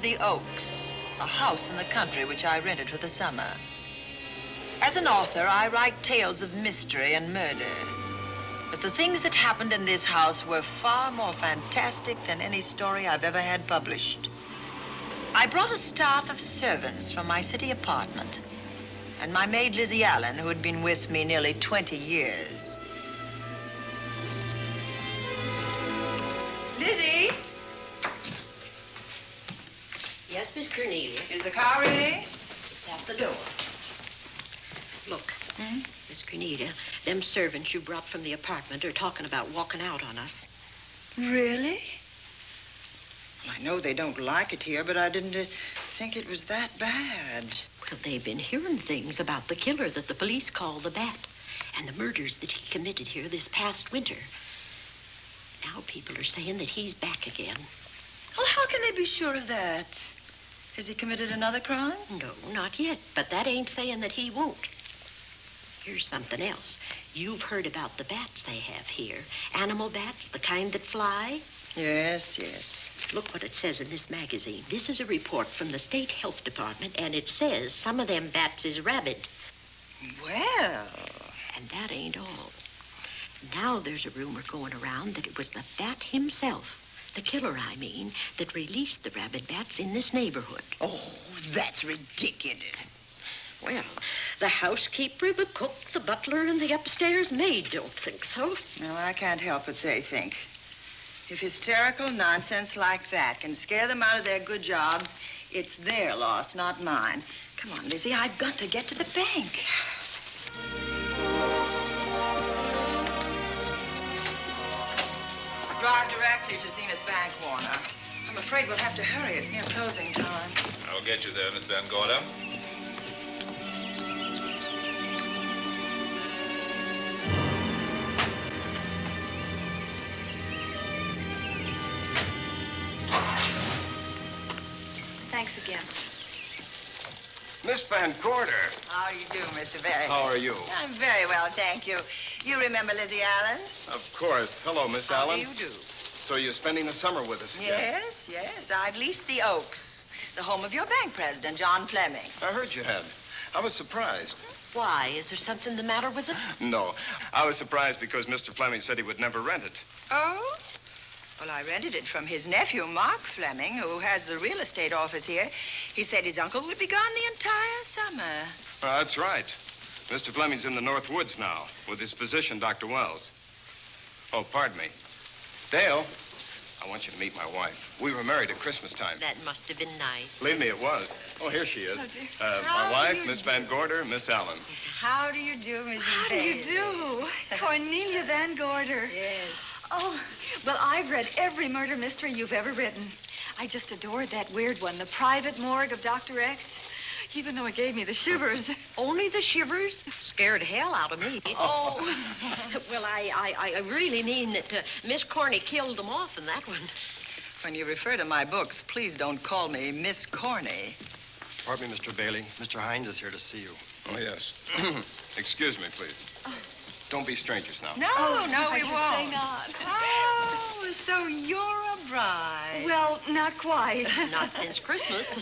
the Oaks, a house in the country which I rented for the summer. As an author, I write tales of mystery and murder. But the things that happened in this house were far more fantastic than any story I've ever had published. I brought a staff of servants from my city apartment, and my maid Lizzie Allen, who had been with me nearly 20 years. Lizzie? Yes, Miss Cornelia? Is the car ready? It's at the door. Look, Miss Cornelia, them servants you brought from the apartment are talking about walking out on us. Really? Well, I know they don't like it here, but I didn't think it was that bad. Well, they've been hearing things about the killer that the police call the Bat and the murders that he committed here this past winter. Now people are saying that he's back again. Well, how can they be sure of that? Has he committed another crime? No, not yet, but that ain't saying that he won't. Here's something else. You've heard about the bats they have here. Animal bats, the kind that fly. Yes, yes. Look what it says in this magazine. This is a report from the State Health Department, and it says some of them bats is rabid. Well. And that ain't all. Now there's a rumor going around that it was the bat himself, the killer, I mean, that released the rabid bats in this neighborhood. Oh, that's ridiculous. Well, the housekeeper, the cook, the butler, and the upstairs maid don't think so. No, I can't help what they think. If hysterical nonsense like that can scare them out of their good jobs, it's their loss, not mine. Come on, Lizzie, I've got to get to the bank. Drive directly to Zenith Bank, Warner. I'm afraid we'll have to hurry. It's near closing time. I'll get you there, Miss Van Gorder. Thanks again. Miss Van Gorder. How do you do, Mr. Berry? How are you? I'm very well, thank you. You remember Lizzie Allen? Of course. Hello, Miss How Allen. do you do? So you're spending the summer with us again? Yes, yes. I've leased the Oaks, the home of your bank president, John Fleming. I heard you had. I was surprised. Why? Is there something the matter with it? No. I was surprised because Mr. Fleming said he would never rent it. Oh? Well, I rented it from his nephew, Mark Fleming, who has the real estate office here. He said his uncle would be gone the entire summer. That's right. Mr. Fleming's in the North Woods now with his physician, Dr. Wells. Oh, pardon me. Dale, I want you to meet my wife. We were married at Christmas time. That must have been nice. Believe me, it was. Oh, here she is. Oh, dear. My How wife, do you Miss do? Van Gorder, Miss Allen. How do you do, Mrs. How do you do? Cornelia Van Gorder. Yes. Oh, well, I've read every murder mystery you've ever written. I just adored that weird one, The Private Morgue of Dr. X, even though it gave me the shivers. Only the shivers? Scared hell out of me. Oh. Well, I really mean that Miss Corney killed them off in that one. When you refer to my books, please don't call me Miss Corney. Pardon me, Mr. Bailey. Mr. Hines is here to see you. Oh, yes. Excuse me, please. Don't be strangers now. No, Oh, no, I we should won't. say not. Oh, so you're a bride. Well, not quite. Not since Christmas.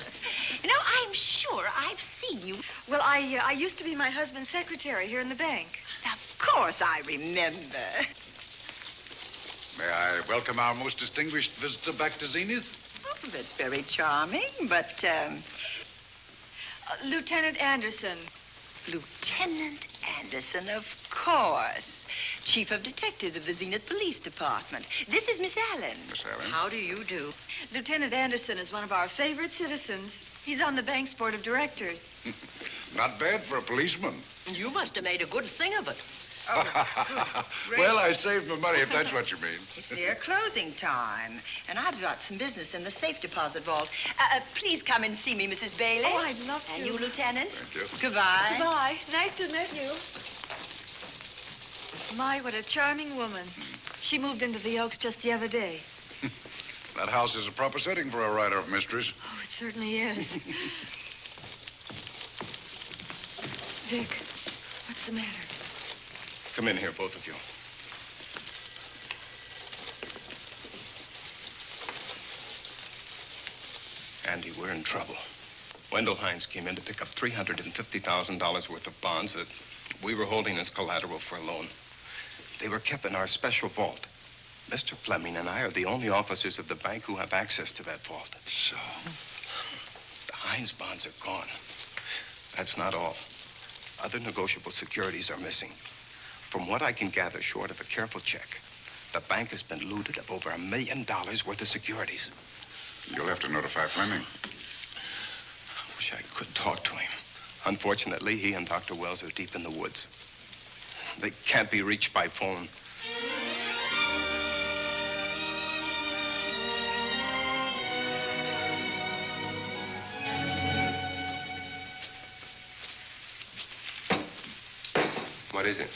No, I'm sure I've seen you. Well, I used to be my husband's secretary here in the bank. Of course I remember. May I welcome our most distinguished visitor back to Zenith? Oh, that's very charming, but, Lieutenant Anderson. Lieutenant Anderson, of course. Chief of Detectives of the Zenith Police Department. This is Miss Allen. Miss Allen. How do you do? Lieutenant Anderson is one of our favorite citizens. He's on the bank's board of directors. Not bad for a policeman. You must have made a good thing of it. Well, I saved my money, if that's what you mean. It's near closing time, and I've got some business in the safe deposit vault. Please come and see me, Mrs. Bailey. Oh, I'd love to. And you, Lieutenant. Thank you. Goodbye. Goodbye. Nice to meet you. My, what a charming woman. She moved into the Oaks just the other day. That house is a proper setting for a writer of mysteries. Oh, it certainly is. Vic, what's the matter? Come in here, both of you. Andy, we're in trouble. Wendell Hines came in to pick up $350,000 worth of bonds that we were holding as collateral for a loan. They were kept in our special vault. Mr. Fleming and I are the only officers of the bank who have access to that vault. So? The Hines bonds are gone. That's not all. Other negotiable securities are missing. From what I can gather, short of a careful check, the bank has been looted of over $1 million worth of securities. You'll have to notify Fleming. I wish I could talk to him. Unfortunately, he and Dr. Wells are deep in the woods. They can't be reached by phone. What is it?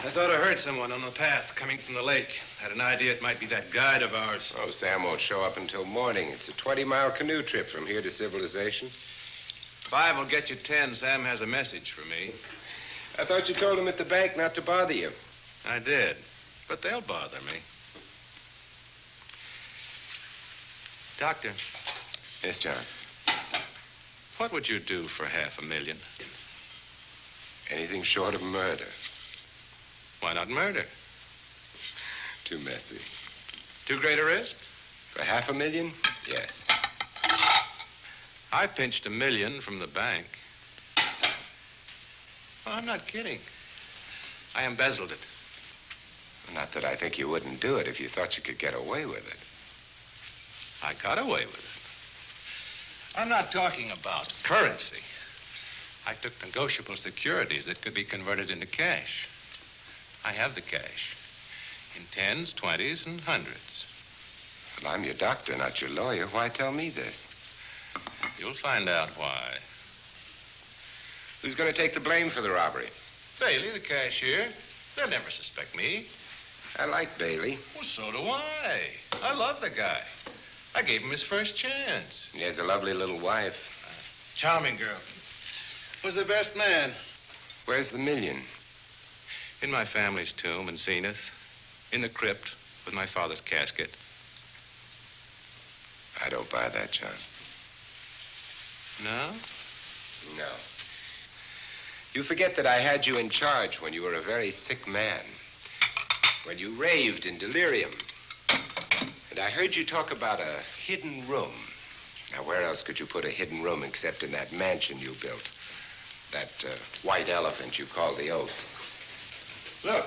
I thought I heard someone on the path coming from the lake. Had an idea it might be that guide of ours. Oh, Sam won't show up until morning. It's a 20-mile canoe trip from here to civilization. 5 will get you 10. Sam has a message for me. I thought you told him at the bank not to bother you. I did, but they'll bother me. Doctor. Yes, John. What would you do for $500,000? Anything short of murder. Why not murder? Too messy. Too great a risk? For $500,000? Yes. I pinched $1 million from the bank. Well, I'm not kidding. I embezzled it. Not that I think you wouldn't do it if you thought you could get away with it. I got away with it. I'm not talking about currency. I took negotiable securities that could be converted into cash. I have the cash. In 10s, 20s, and 100s. Well, I'm your doctor, not your lawyer. Why tell me this? You'll find out why. Who's going to take the blame for the robbery? Bailey, the cashier. They'll never suspect me. I like Bailey. Well, so do I. I love the guy. I gave him his first chance. He has a lovely little wife. Charming girl. Was the best man. Where's the $1 million? In my family's tomb in Zenith. In the crypt with my father's casket. I don't buy that, John. No? No. You forget that I had you in charge when you were a very sick man. When you raved in delirium. And I heard you talk about a hidden room. Now, where else could you put a hidden room except in that mansion you built? That white elephant you call the Oaks. Look,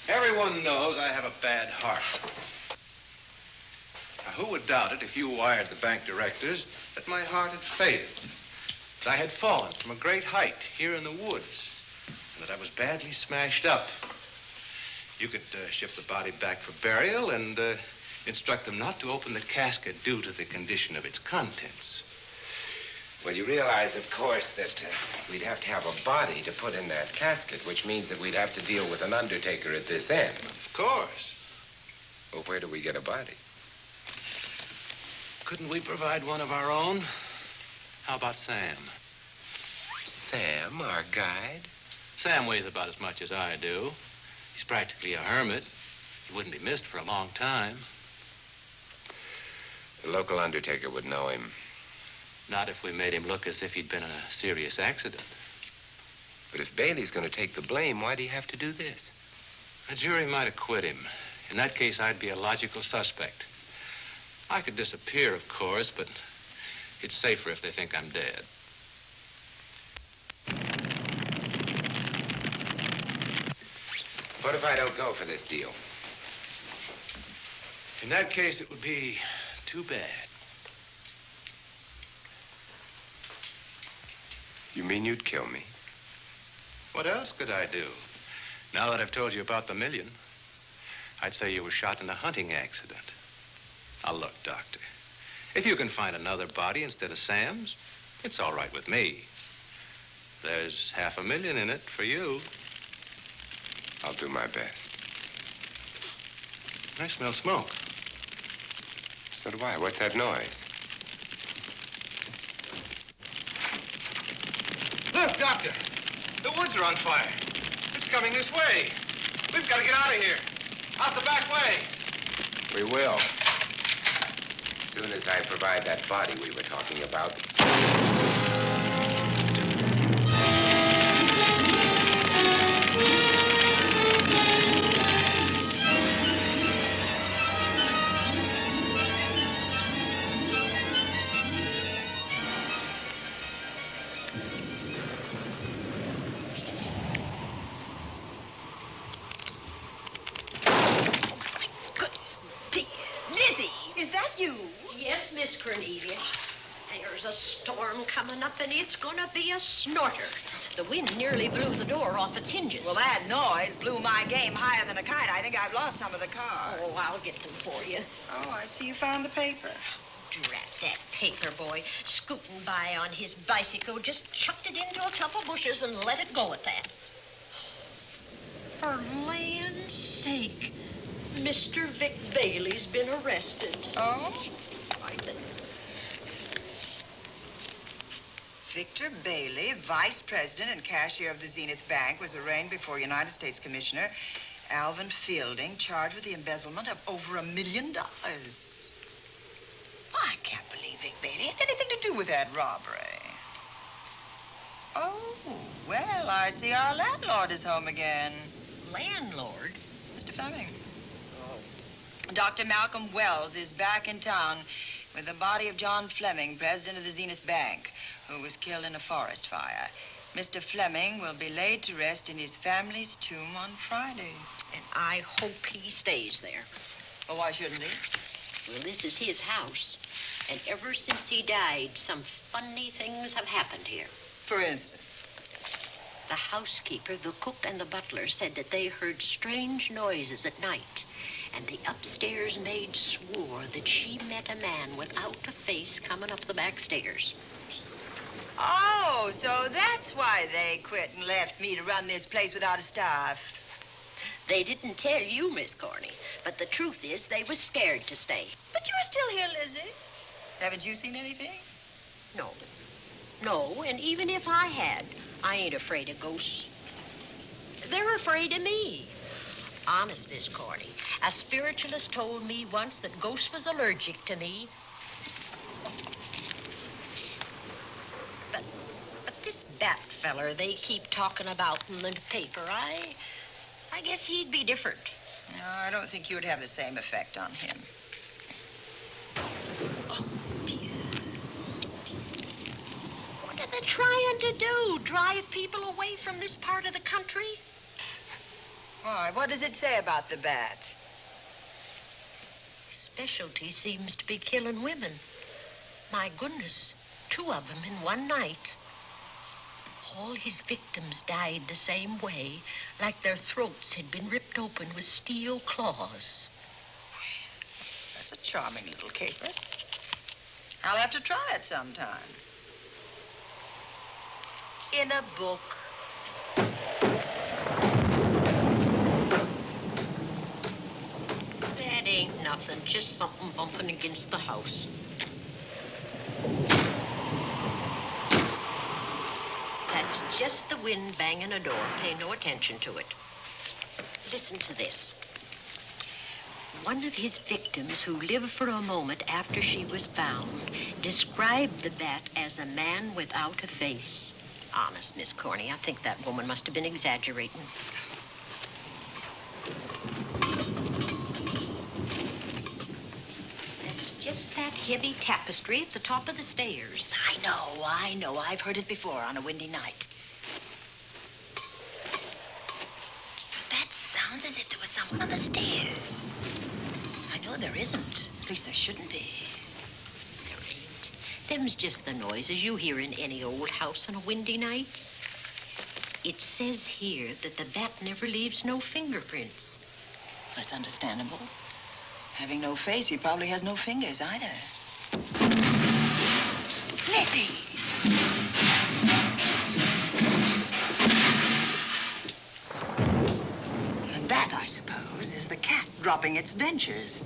everyone knows I have a bad heart. Now, who would doubt it if you wired the bank directors that my heart had failed? That I had fallen from a great height here in the woods. And that I was badly smashed up. You could ship the body back for burial and instruct them not to open the casket due to the condition of its contents. Well, you realize, of course, that we'd have to have a body to put in that casket, which means that we'd have to deal with an undertaker at this end. Of course. Well, where do we get a body? Couldn't we provide one of our own? How about Sam? Sam, our guide? Sam weighs about as much as I do. He's practically a hermit. He wouldn't be missed for a long time. The local undertaker would know him. Not if we made him look as if he'd been in a serious accident. But if Bailey's going to take the blame, why'd he have to do this? A jury might acquit him. In that case, I'd be a logical suspect. I could disappear, of course, but it's safer if they think I'm dead. What if I don't go for this deal? In that case, it would be too bad. You mean you'd kill me? What else could I do? Now that I've told you about the $1 million, I'd say you were shot in a hunting accident. Now, look, Doctor, if you can find another body instead of Sam's, it's all right with me. There's $500,000 in it for you. I'll do my best. I smell smoke. So do I. What's that noise? Look, Doctor, the woods are on fire. It's coming this way. We've got to get out of here. Out the back way. We will. As soon as I provide that body we were talking about. Yes, Miss Cornelia. There's a storm coming up, and it's gonna be a snorter. The wind nearly blew the door off its hinges. Well, that noise blew my game higher than a kite. I think I've lost some of the cars. Oh, I'll get them for you. Oh, I see you found the paper. Drat that paper boy, scooting by on his bicycle, just chucked it into a clump of bushes and let it go at that. For land's sake, Mr. Vic Bailey's been arrested. Oh? I think. Victor Bailey, vice president and cashier of the Zenith Bank, was arraigned before United States Commissioner Alvin Fielding, charged with the embezzlement of over $1 million. I can't believe Vic Bailey had anything to do with that robbery. Oh, well, I see our landlord is home again. Landlord? Mr. Fleming. Dr. Malcolm Wells is back in town with the body of John Fleming, president of the Zenith Bank, who was killed in a forest fire. Mr. Fleming will be laid to rest in his family's tomb on Friday. And I hope he stays there. Well, why shouldn't he? Well, this is his house. And ever since he died, some funny things have happened here. For instance? The housekeeper, the cook, and the butler said that they heard strange noises at night. And the upstairs maid swore that she met a man without a face coming up the back stairs. Oh, so that's why they quit and left me to run this place without a staff. They didn't tell you, Miss Corney, but the truth is they was scared to stay. But you're still here, Lizzie. Haven't you seen anything? No. No, and even if I had, I ain't afraid of ghosts. They're afraid of me. Honest, Miss Corney, a spiritualist told me once that ghosts was allergic to me. But this Bat feller they keep talking about in the paper, I guess he'd be different. No, I don't think you would have the same effect on him. Oh, dear. What are they trying to do? Drive people away from this part of the country? Why, what does it say about the bat? His specialty seems to be killing women. My goodness, 2 of them in one night. All his victims died the same way, like their throats had been ripped open with steel claws. That's a charming little caper. I'll have to try it sometime. In a book. That ain't nothing, just something bumping against the house. That's just the wind banging a door. Pay no attention to it. Listen to this. One of his victims, who lived for a moment after she was found, described the bat as a man without a face. Honest, Miss Corney, I think that woman must have been exaggerating. That's just that heavy tapestry at the top of the stairs. I know. I've heard it before on a windy night. That sounds as if there was someone on the stairs. I know there isn't. At least there shouldn't be. There ain't. Them's just the noises you hear in any old house on a windy night. It says here that the bat never leaves no fingerprints. That's understandable. Having no face, he probably has no fingers either. Lizzie! And that, I suppose, is the cat dropping its dentures.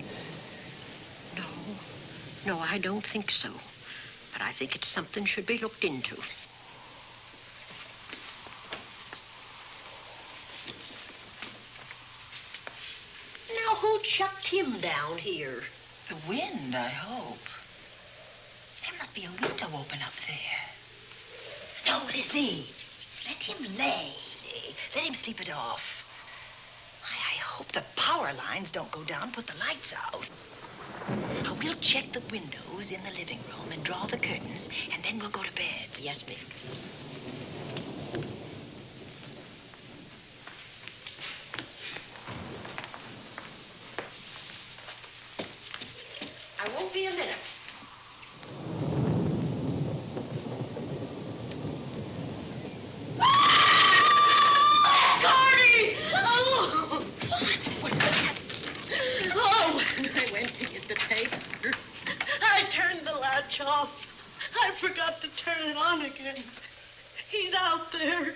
No, I don't think so. But I think it's something should be looked into. What chucked him down here? The wind, I hope. There must be a window open up there. No, Lizzie. Let him lay. Let him sleep it off. I hope the power lines don't go down, put the lights out. Now, we'll check the windows in the living room and draw the curtains, and then we'll go to bed. Yes, ma'am. I won't be a minute. Gordy! Oh! What's that? Oh, when I went to get the tape, I turned the latch off. I forgot to turn it on again. He's out there.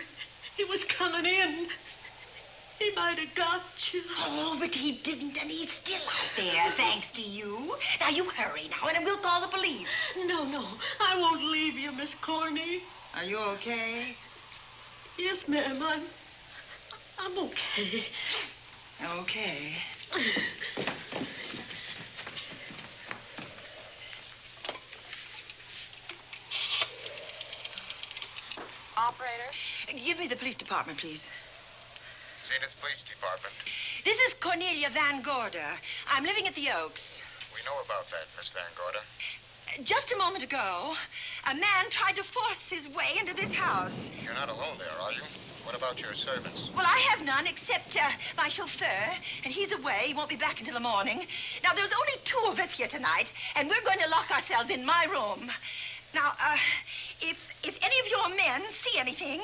He was coming in. He might have got you. Oh, but he didn't, and he's still out there, thanks to you. Now, you hurry now, and we'll call the police. No, I won't leave you, Miss Corney. Are you okay? Yes, ma'am, I'm okay. Okay. Operator, give me the police department, please. Zenith Police Department. This is Cornelia Van Gorder. I'm living at the Oaks. We know about that, Miss Van Gorder. Just a moment ago, a man tried to force his way into this house. You're not alone there, are you? What about your servants? Well, I have none except my chauffeur, and he's away. He won't be back until the morning. Now, there's only 2 of us here tonight, and we're going to lock ourselves in my room. Now, if any of your men see anything,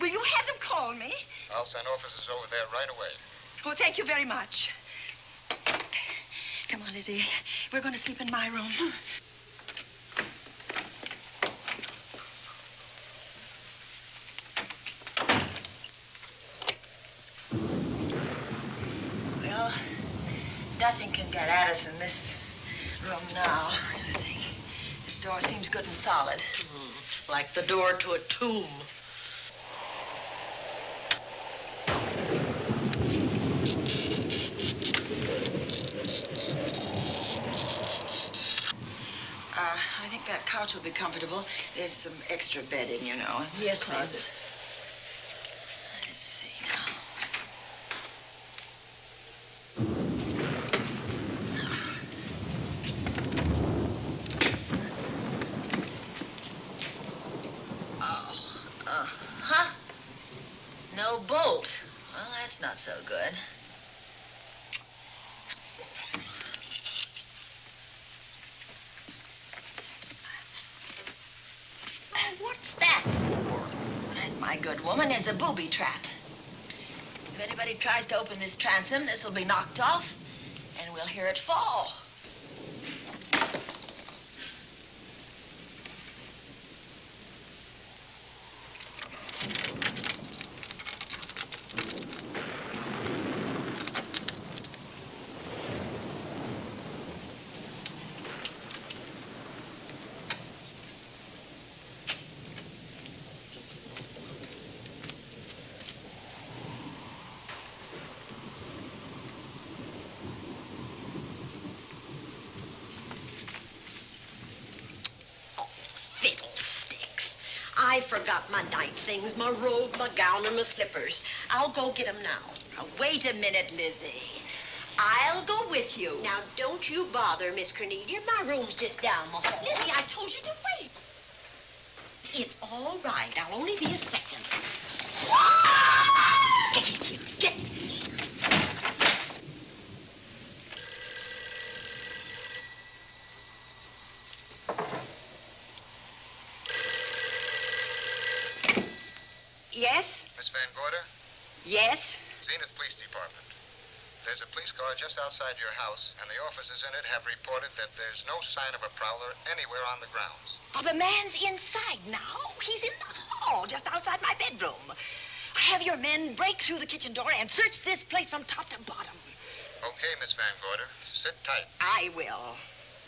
will you have them call me? I'll send officers over there right away. Oh, thank you very much. Come on, Lizzie. We're going to sleep in my room. Well, nothing can get at us in this room now. I think this door seems good and solid. Like the door to a tomb. I think that couch will be comfortable. There's some extra bedding, you know. Yes, ma'am. Closet. Let's see now. Huh? No bolt. Well, that's not so good. What's that for? That, my good woman, is a booby trap. If anybody tries to open this transom, this will be knocked off, and we'll hear it fall. I forgot my night things, my robe, my gown, and my slippers. I'll go get them now. Now, wait a minute, Lizzie. I'll go with you. Now, don't you bother, Miss Cornelia. My room's just down the hall. Lizzie, I told you to wait. It's all right. I'll only be a second. Get in here. Get in here. Yes? Miss Van Gorder? Yes? Zenith Police Department. There's a police car just outside your house, and the officers in it have reported that there's no sign of a prowler anywhere on the grounds. Oh, the man's inside now. He's in the hall, just outside my bedroom. Have your men break through the kitchen door and search this place from top to bottom. Okay, Miss Van Gorder. Sit tight. I will.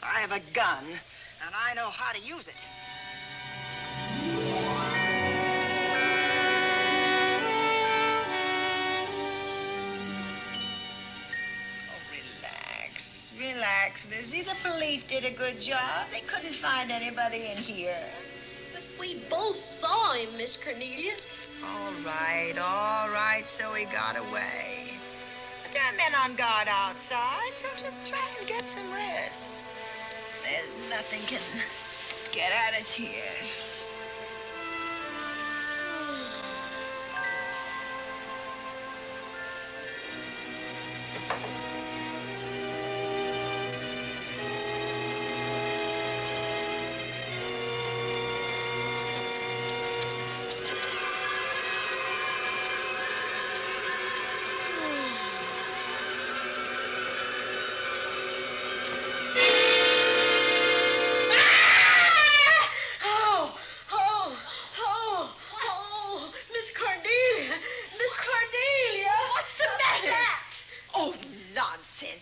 I have a gun, and I know how to use it. Oh, relax. Lizzie. The police did a good job. They couldn't find anybody in here. But we both saw him, Miss Cornelia. All right, so he got away. But there are men on guard outside, so just try and get some rest. There's nothing can get at us here.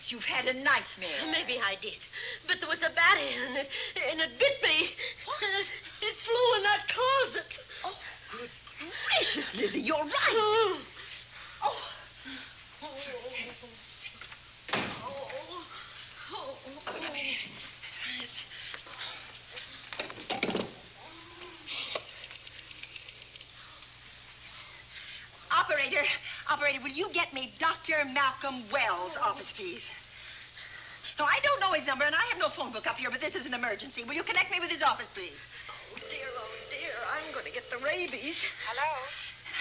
You've had a nightmare. Maybe I did. But there was a bat in it, and it bit me. What? It flew in that closet. Oh, good gracious, Lizzie, you're right. Oh. Oh. Operator, will you get me Dr. Malcolm Wells' office, please? No, I don't know his number, and I have no phone book up here, but this is an emergency. Will you connect me with his office, please? Oh, dear, I'm going to get the rabies. Hello?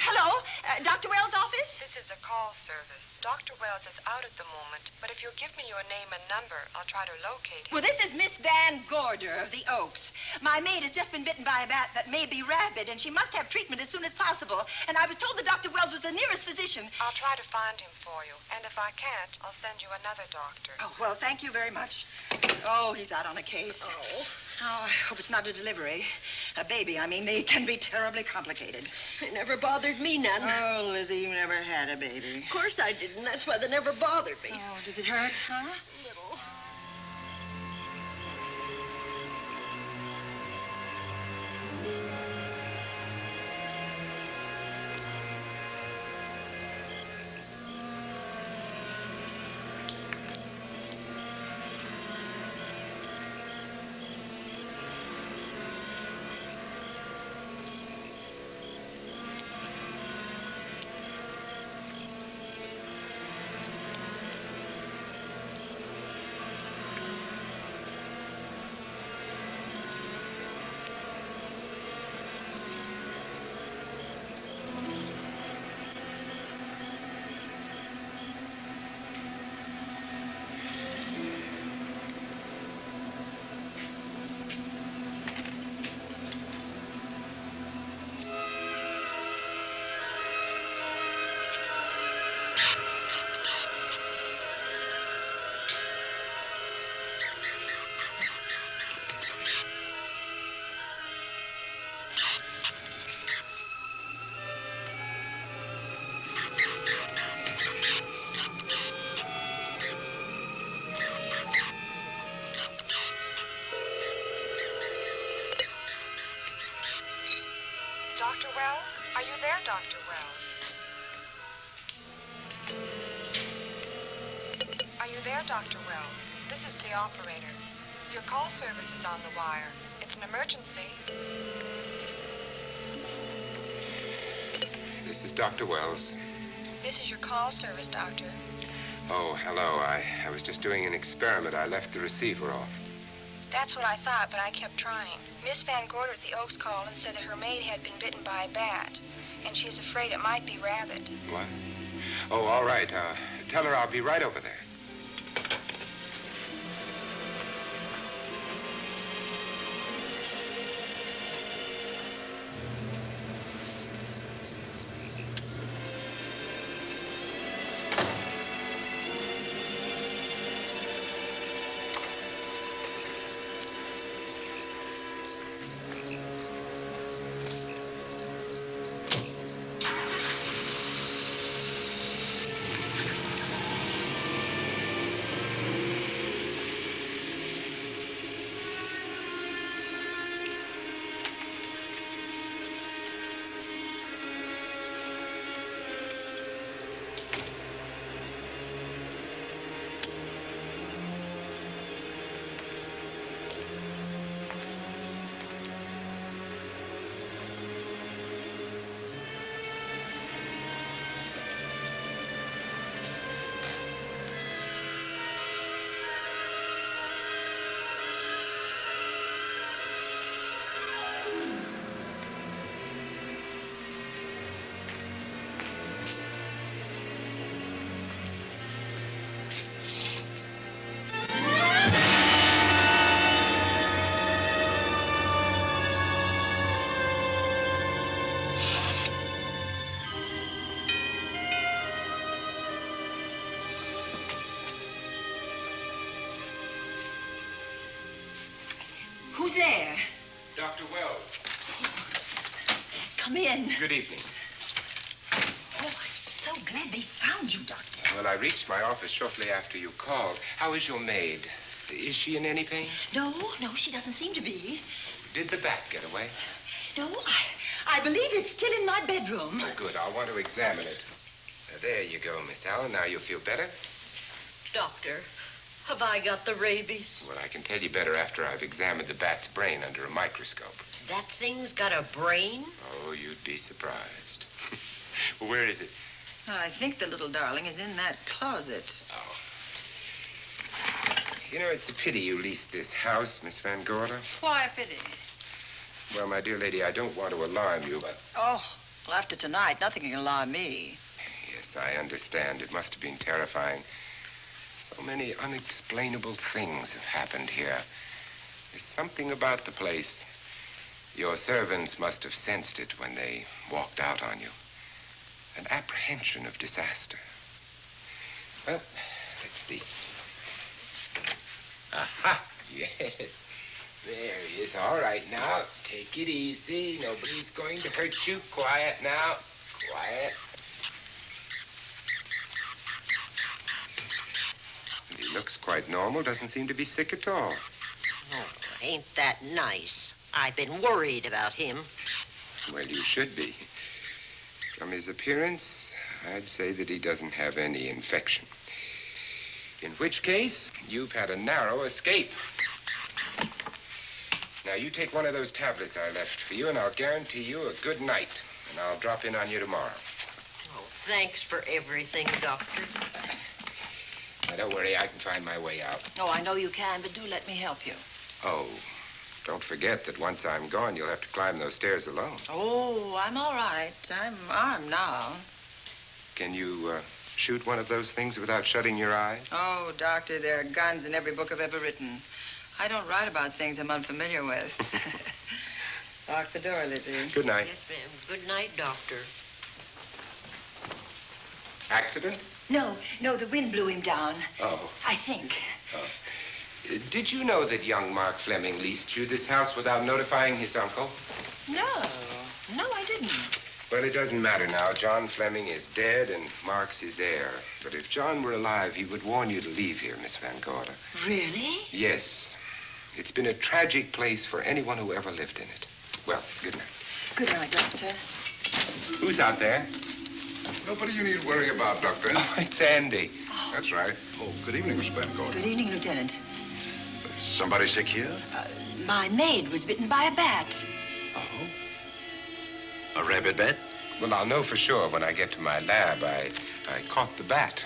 Hello? Dr. Wells' office? This is a call service. Dr. Wells is out at the moment, but if you'll give me your name and number, I'll try to locate him. Well, this is Miss Van Gorder of the Oaks. My maid has just been bitten by a bat that may be rabid, and she must have treatment as soon as possible. And I was told that Dr. Wells was the nearest physician. I'll try to find him for you, and if I can't, I'll send you another doctor. Oh, well, thank you very much. Oh, he's out on a case. Oh. Oh, I hope it's not a delivery. A baby, I mean. They can be terribly complicated. It never bothered me none. Oh, Lizzie, you never had a baby. Of course I didn't. That's why they never bothered me. Oh, does it hurt, huh? Little. Dr. Wells? Are you there, Dr. Wells? Are you there, Dr. Wells? This is the operator. Your call service is on the wire. It's an emergency. This is Dr. Wells. This is your call service, Doctor. Oh, hello. I was just doing an experiment. I left the receiver off. That's what I thought, but I kept trying. Miss Van Gorder at the Oaks called and said that her maid had been bitten by a bat, and she's afraid it might be rabid. What? Oh, all right. Tell her I'll be right over there. Who's there? Dr. Wells. Come in. Good evening. Oh, I'm so glad they found you, Doctor. Well, I reached my office shortly after you called. How is your maid? Is she in any pain? No, she doesn't seem to be. Did the bat get away? No, I believe it's still in my bedroom. Oh, good. I'll want to examine it. There you go, Miss Allen. Now you'll feel better? Doctor, have I got the rabies? Well, I can tell you better after I've examined the bat's brain under a microscope. That thing's got a brain? Oh, you'd be surprised. Well, where is it? I think the little darling is in that closet. Oh. You know, it's a pity you leased this house, Miss Van Gorder. Why a pity? Well, my dear lady, I don't want to alarm you, but... Oh, well, after tonight, nothing can alarm me. Yes, I understand. It must have been terrifying. So many unexplainable things have happened here. There's something about the place. Your servants must have sensed it when they walked out on you. An apprehension of disaster. Well, let's see. Aha! Yes. There he is. All right, now, take it easy. Nobody's going to hurt you. Quiet now. Quiet. And he looks quite normal. Doesn't seem to be sick at all. Oh, ain't that nice? I've been worried about him. Well, you should be. From his appearance, I'd say that he doesn't have any infection. In which case, you've had a narrow escape. Now, you take one of those tablets I left for you, and I'll guarantee you a good night. And I'll drop in on you tomorrow. Oh, thanks for everything, Doctor. Now, don't worry, I can find my way out. Oh, I know you can, but do let me help you. Oh, don't forget that once I'm gone, you'll have to climb those stairs alone. Oh, I'm all right. I'm armed now. Can you shoot one of those things without shutting your eyes? Oh, Doctor, there are guns in every book I've ever written. I don't write about things I'm unfamiliar with. Lock the door, Lizzie. Good night. Yes, ma'am. Good night, Doctor. Accident? No, the wind blew him down. Oh. I think. Did you know that young Mark Fleming leased you this house without notifying his uncle? No, I didn't. Well, it doesn't matter now. John Fleming is dead and Mark's his heir. But if John were alive, he would warn you to leave here, Miss Van Gorder. Really? Yes. It's been a tragic place for anyone who ever lived in it. Well, good night. Good night, Doctor. Who's out there? Nobody you need worry about, Doctor. Oh, it's Andy. That's right. Oh, good evening, Miss Van Gorder. Good evening, Lieutenant. Somebody sick here? My maid was bitten by a bat. Oh? A rabid bat? Well, I'll know for sure when I get to my lab. I caught the bat.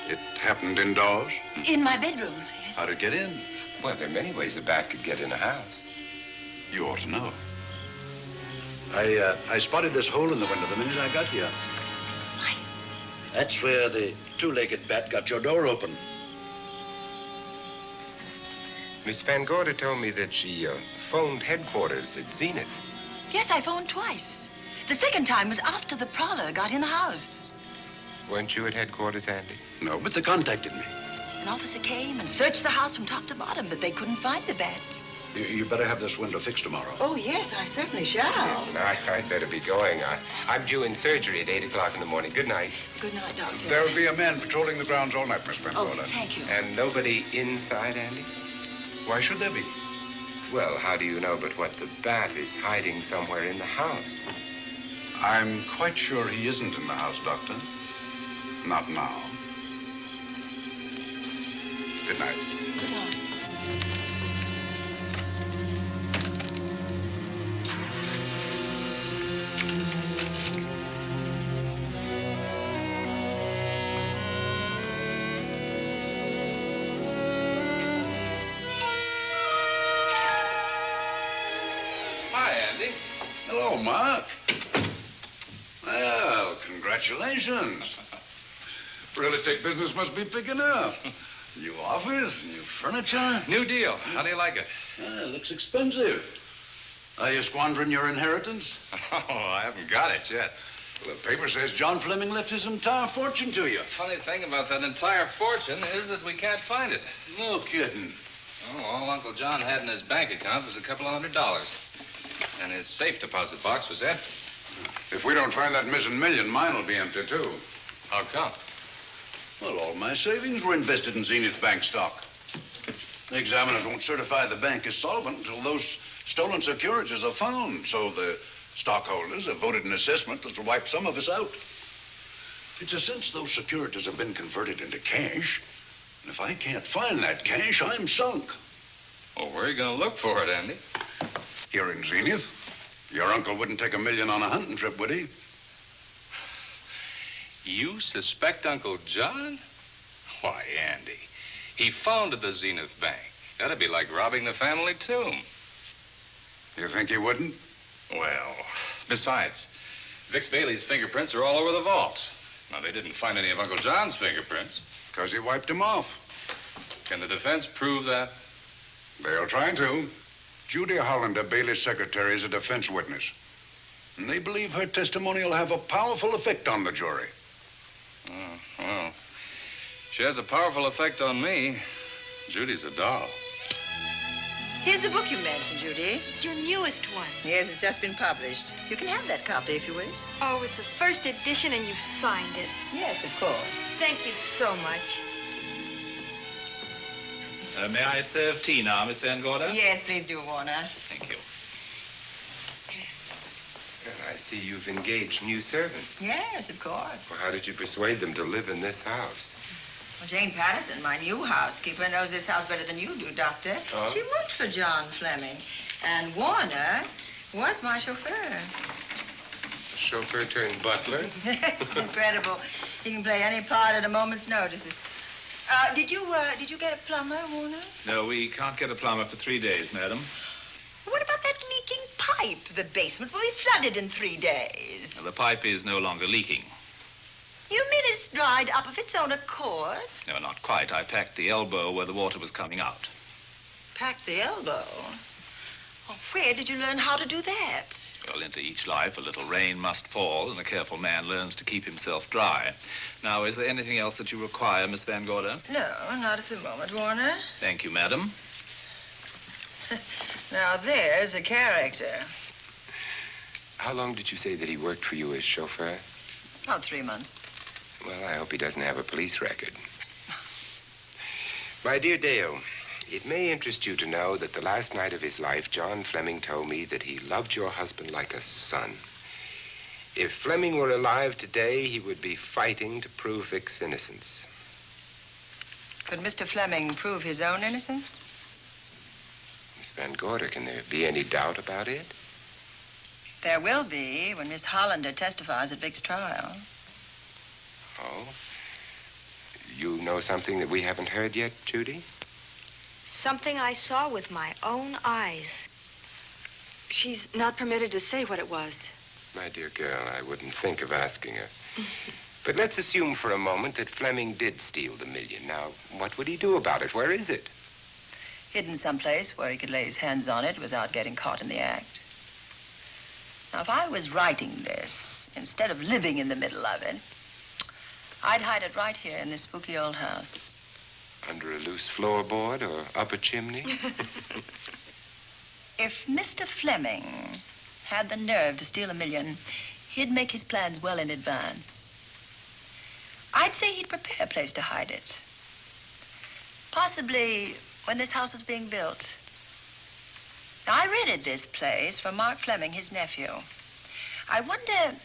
It happened indoors? In my bedroom, yes. How'd it get in? Well, there are many ways a bat could get in a house. You ought to know. I spotted this hole in the window the minute I got here. Why? That's where the two-legged bat got your door open. Miss Van Gorder told me that she phoned headquarters at Zenith. Yes, I phoned twice. The second time was after the prowler got in the house. Weren't you at headquarters, Andy? No, but they contacted me. An officer came and searched the house from top to bottom, but they couldn't find the bat. You better have this window fixed tomorrow. Oh, yes, I certainly shall. Yes, and I'd better be going. I'm due in surgery at 8 o'clock in the morning. Good night. Good night, Doctor. There'll be a man patrolling the grounds all night, Miss Van Oh, Gorder. thank you. And nobody inside, Andy? Why should there be? Well, how do you know but what the bat is hiding somewhere in the house? I'm quite sure he isn't in the house, Doctor. Not now. Good night. Good night. Hi, Andy. Hello, Mark. Well, congratulations. Real estate business must be picking up. New office, new furniture. New deal. How do you like it? Looks expensive. Are you squandering your inheritance? Oh, I haven't got it yet. Well, the paper says John Fleming left his entire fortune to you. Funny thing about that entire fortune is that we can't find it. No kidding. Oh, all Uncle John had in his bank account was a couple of $100. And his safe deposit box was empty. If we don't find that missing million, mine will be empty, too. How come? Well, all my savings were invested in Zenith Bank stock. The examiners won't certify the bank is solvent until those stolen securities are found. So the stockholders have voted an assessment that'll wipe some of us out. It's a since those securities have been converted into cash. And if I can't find that cash, I'm sunk. Well, where are you going to look for it, Andy? Here in Zenith. Your uncle wouldn't take $1 million on a hunting trip, would he? You suspect Uncle John? Why, Andy, he founded the Zenith Bank. That'd be like robbing the family tomb. You think he wouldn't? Well, besides, Vic Bailey's fingerprints are all over the vault. Now, they didn't find any of Uncle John's fingerprints. Because he wiped them off. Can the defense prove that? They'll try to. Judy Hollander, Bailey's secretary, is a defense witness. And they believe her testimony will have a powerful effect on the jury. Oh, well, she has a powerful effect on me. Judy's a doll. Here's the book you mentioned, Judy. It's your newest one. Yes, it's just been published. You can have that copy if you wish. Oh, it's a first edition and you've signed it. Yes, of course. Thank you so much. May I serve tea now, Miss Van Gorder? Yes, please do, Warner. Thank you. Well, I see you've engaged new servants. Yes, of course. Well, how did you persuade them to live in this house? Well, Jane Patterson, my new housekeeper, knows this house better than you do, Doctor. Oh? She worked for John Fleming. And Warner was my chauffeur. Chauffeur turned butler? Yes, it's incredible. He can play any part at a moment's notice. Did you get a plumber, Warner? No, we can't get a plumber for 3 days, madam. What about that leaking pipe? The basement will be flooded in 3 days. The pipe is no longer leaking. You mean it's dried up of its own accord? No, not quite. I packed the elbow where the water was coming out. Packed the elbow? Oh, where did you learn how to do that? Well, into each life, a little rain must fall, and a careful man learns to keep himself dry. Now, is there anything else that you require, Miss Van Gorder? No, not at the moment, Warner. Thank you, madam. Now, there's a character. How long did you say that he worked for you as chauffeur? About 3 months. Well, I hope he doesn't have a police record. My dear Dale, it may interest you to know that the last night of his life, John Fleming told me that he loved your husband like a son. If Fleming were alive today, he would be fighting to prove Vic's innocence. Could Mr. Fleming prove his own innocence? Miss Van Gorder, can there be any doubt about it? There will be when Miss Hollander testifies at Vic's trial. Oh? You know something that we haven't heard yet, Judy? Something I saw with my own eyes. She's not permitted to say what it was. My dear girl, I wouldn't think of asking her. But let's assume for a moment that Fleming did steal the $1 million. Now, what would he do about it? Where is it? Hidden someplace where he could lay his hands on it without getting caught in the act. Now, if I was writing this, instead of living in the middle of it, I'd hide it right here in this spooky old house. Under a loose floorboard or up a chimney? If Mr. Fleming had the nerve to steal $1 million, he'd make his plans well in advance. I'd say he'd prepare a place to hide it. Possibly when this house was being built. Now, I rented this place from Mark Fleming, his nephew. I wonder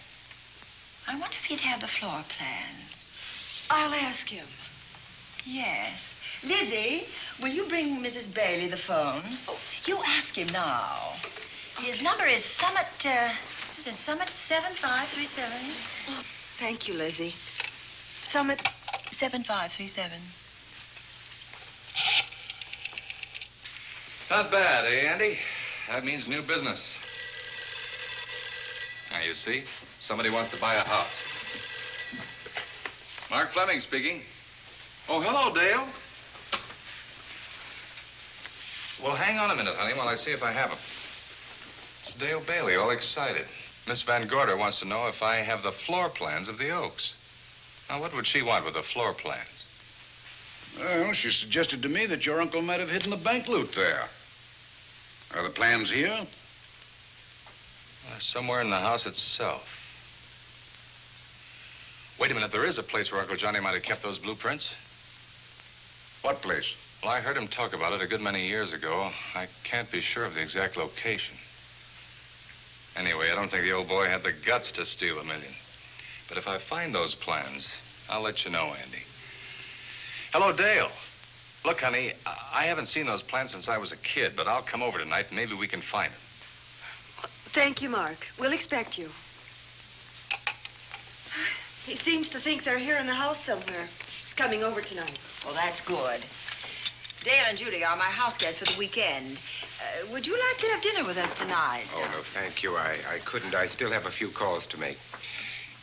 if he'd have the floor plans. I'll ask him. Yes. Lizzie, will you bring Mrs. Bailey the phone? Oh, you ask him now. Okay. His number is Summit 7537. Oh, thank you, Lizzie. Summit 7537. Not bad, eh, Andy? That means new business. Now, you see, somebody wants to buy a house. Mark Fleming speaking. Oh, hello, Dale. Well, hang on a minute, honey, while I see if I have him. It's Dale Bailey, all excited. Miss Van Gorder wants to know if I have the floor plans of the Oaks. Now, what would she want with the floor plans? Well, she suggested to me that your uncle might have hidden the bank loot there. Are the plans here? Somewhere in the house itself. Wait a minute, there is a place where Uncle Johnny might have kept those blueprints. What place? Well, I heard him talk about it a good many years ago. I can't be sure of the exact location. Anyway, I don't think the old boy had the guts to steal $1 million. But if I find those plans, I'll let you know, Andy. Hello, Dale. Look, honey, I haven't seen those plans since I was a kid, but I'll come over tonight and maybe we can find them. Thank you, Mark. We'll expect you. He seems to think they're here in the house somewhere. He's coming over tonight. Well, that's good. Dale and Judy are my house guests for the weekend. Would you like to have dinner with us tonight? Oh, no, thank you. I couldn't. I still have a few calls to make.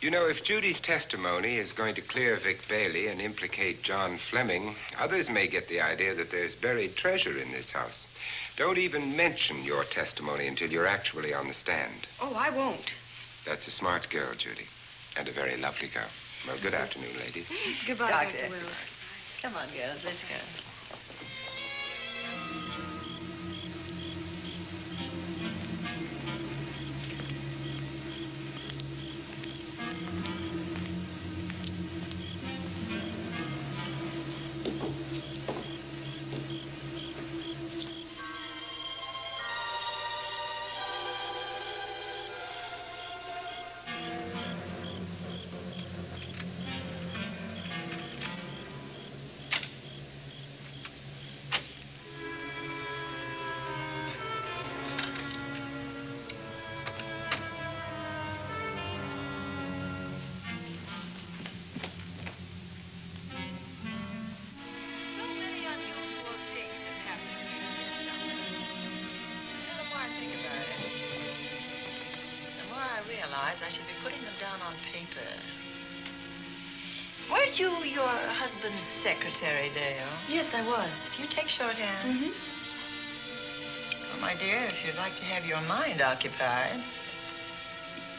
You know, if Judy's testimony is going to clear Vic Bailey and implicate John Fleming, others may get the idea that there's buried treasure in this house. Don't even mention your testimony until you're actually on the stand. Oh, I won't. That's a smart girl, Judy, and a very lovely girl. Well, good afternoon, ladies. Goodbye, Doctor. Dr. Will. Come on, girls, let's go. I should be putting them down on paper. Weren't you your husband's secretary, Dale? Yes, I was. Do you take shorthand? Mm-hmm. Well, my dear, if you'd like to have your mind occupied,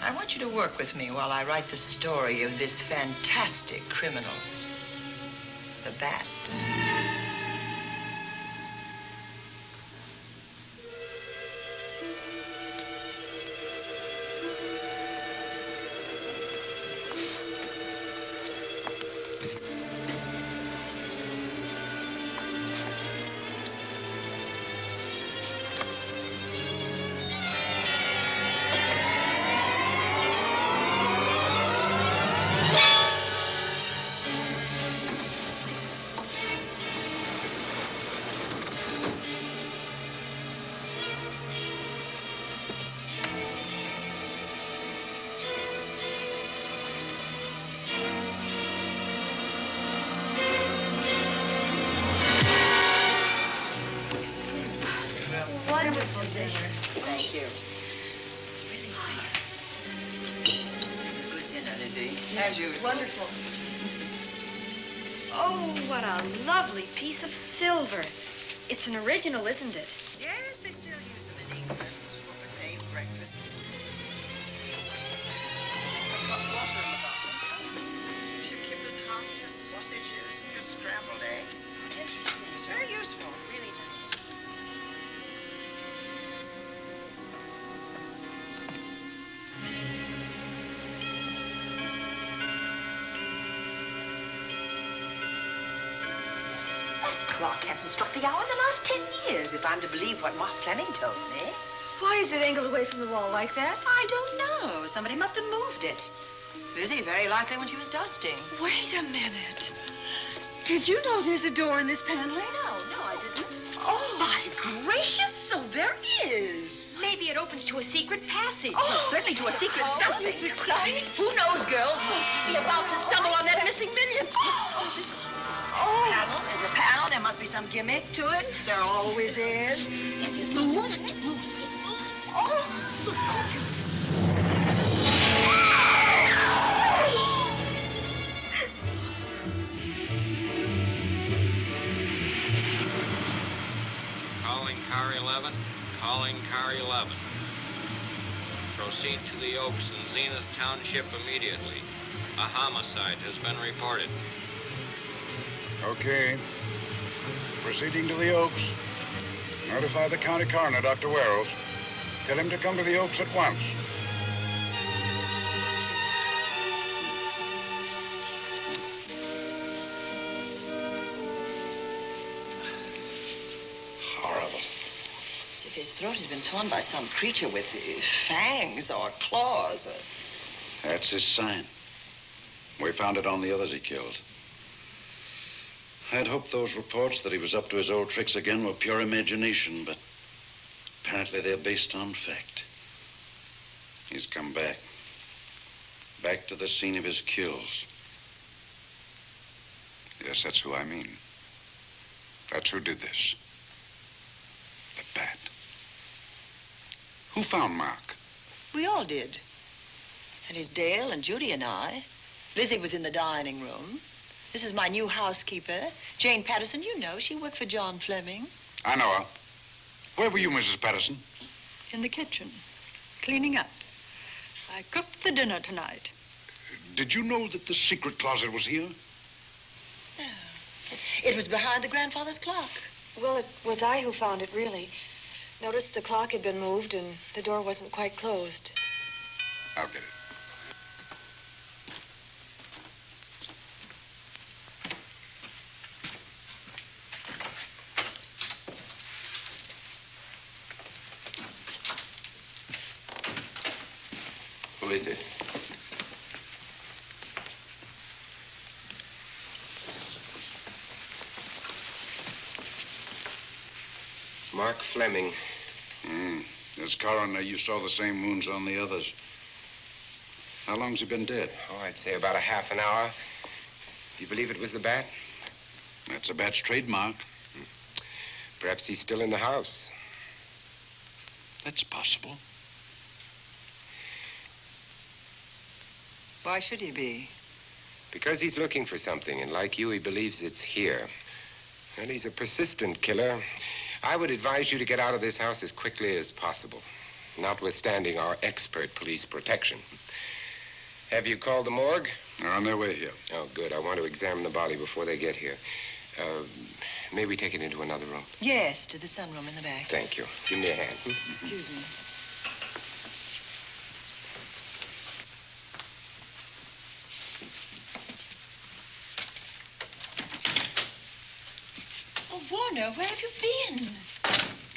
I want you to work with me while I write the story of this fantastic criminal, the Bat. Thank you. It's really nice. A good dinner, Lizzie. As usual. Wonderful. Oh, what a lovely piece of silver. It's an original, isn't it? Yes, they still use them in England for buffet breakfasts. Hot water in the bottom. Should keep us hot, your sausages, and your scrambled eggs. Interesting. It's very useful. Really nice. Clock hasn't struck the hour in the last 10 years, if I'm to believe what Mark Fleming told me. Why is it angled away from the wall like that? I don't know. Somebody must have moved it. Lizzie, very likely when she was dusting. Wait a minute. Did you know there's a door in this paneling? No, I didn't. Oh, my gracious, so there is. Maybe it opens to a secret passage. Oh, certainly to a secret something. Exciting. Who knows, girls? We'll be about to stumble on that missing million. Oh, this is panel. There's a panel. There must be some gimmick to it. There always is. Yes, it moves. It moves. Oh. Calling car 11. Calling car 11. Proceed to the Oaks in Zenith Township immediately. A homicide has been reported. Okay. Proceeding to the Oaks. Notify the county coroner, Dr. Wells. Tell him to come to the Oaks at once. Horrible. As if his throat had been torn by some creature with fangs or claws. That's his sign. We found it on the others he killed. I'd hoped those reports that he was up to his old tricks again were pure imagination, but apparently they're based on fact. He's come back. Back to the scene of his kills. Yes, that's who I mean. That's who did this. The bat. Who found Mark? We all did. And his Dale and Judy and I. Lizzie was in the dining room. This is my new housekeeper, Jane Patterson. You know, she worked for John Fleming. I know her. Where were you, Mrs. Patterson? In the kitchen, cleaning up. I cooked the dinner tonight. Did you know that the secret closet was here? It was behind the grandfather's clock. Well, it was I who found it, really. Noticed the clock had been moved and the door wasn't quite closed. I'll get it. Who is it? Mark Fleming. As coroner, you saw the same wounds on the others. How long's he been dead? Oh, I'd say about a half an hour. Do you believe it was the bat? That's a bat's trademark. Perhaps he's still in the house. That's possible. Why should he be? Because he's looking for something, and like you, he believes it's here. And he's a persistent killer. I would advise you to get out of this house as quickly as possible, notwithstanding our expert police protection. Have you called the morgue? They're on their way here. Oh, good. I want to examine the body before they get here. May we take it into another room? Yes, to the sunroom in the back. Thank you. Give me a hand. Excuse me. Oh, Warner, where have you been?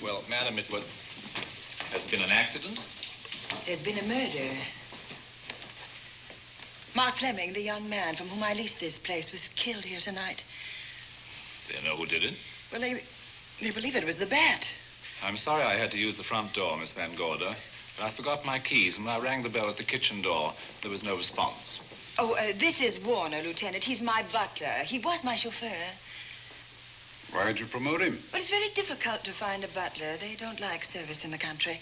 Well, madam, has it been an accident? There's been a murder. Mark Fleming, the young man from whom I leased this place, was killed here tonight. They know who did it? Well, they believe it was the bat. I'm sorry I had to use the front door, Miss Van Gorder, but I forgot my keys, and when I rang the bell at the kitchen door, there was no response. Oh, this is Warner, Lieutenant. He's my butler. He was my chauffeur. Why'd you promote him? But it's very difficult to find a butler. They don't like service in the country.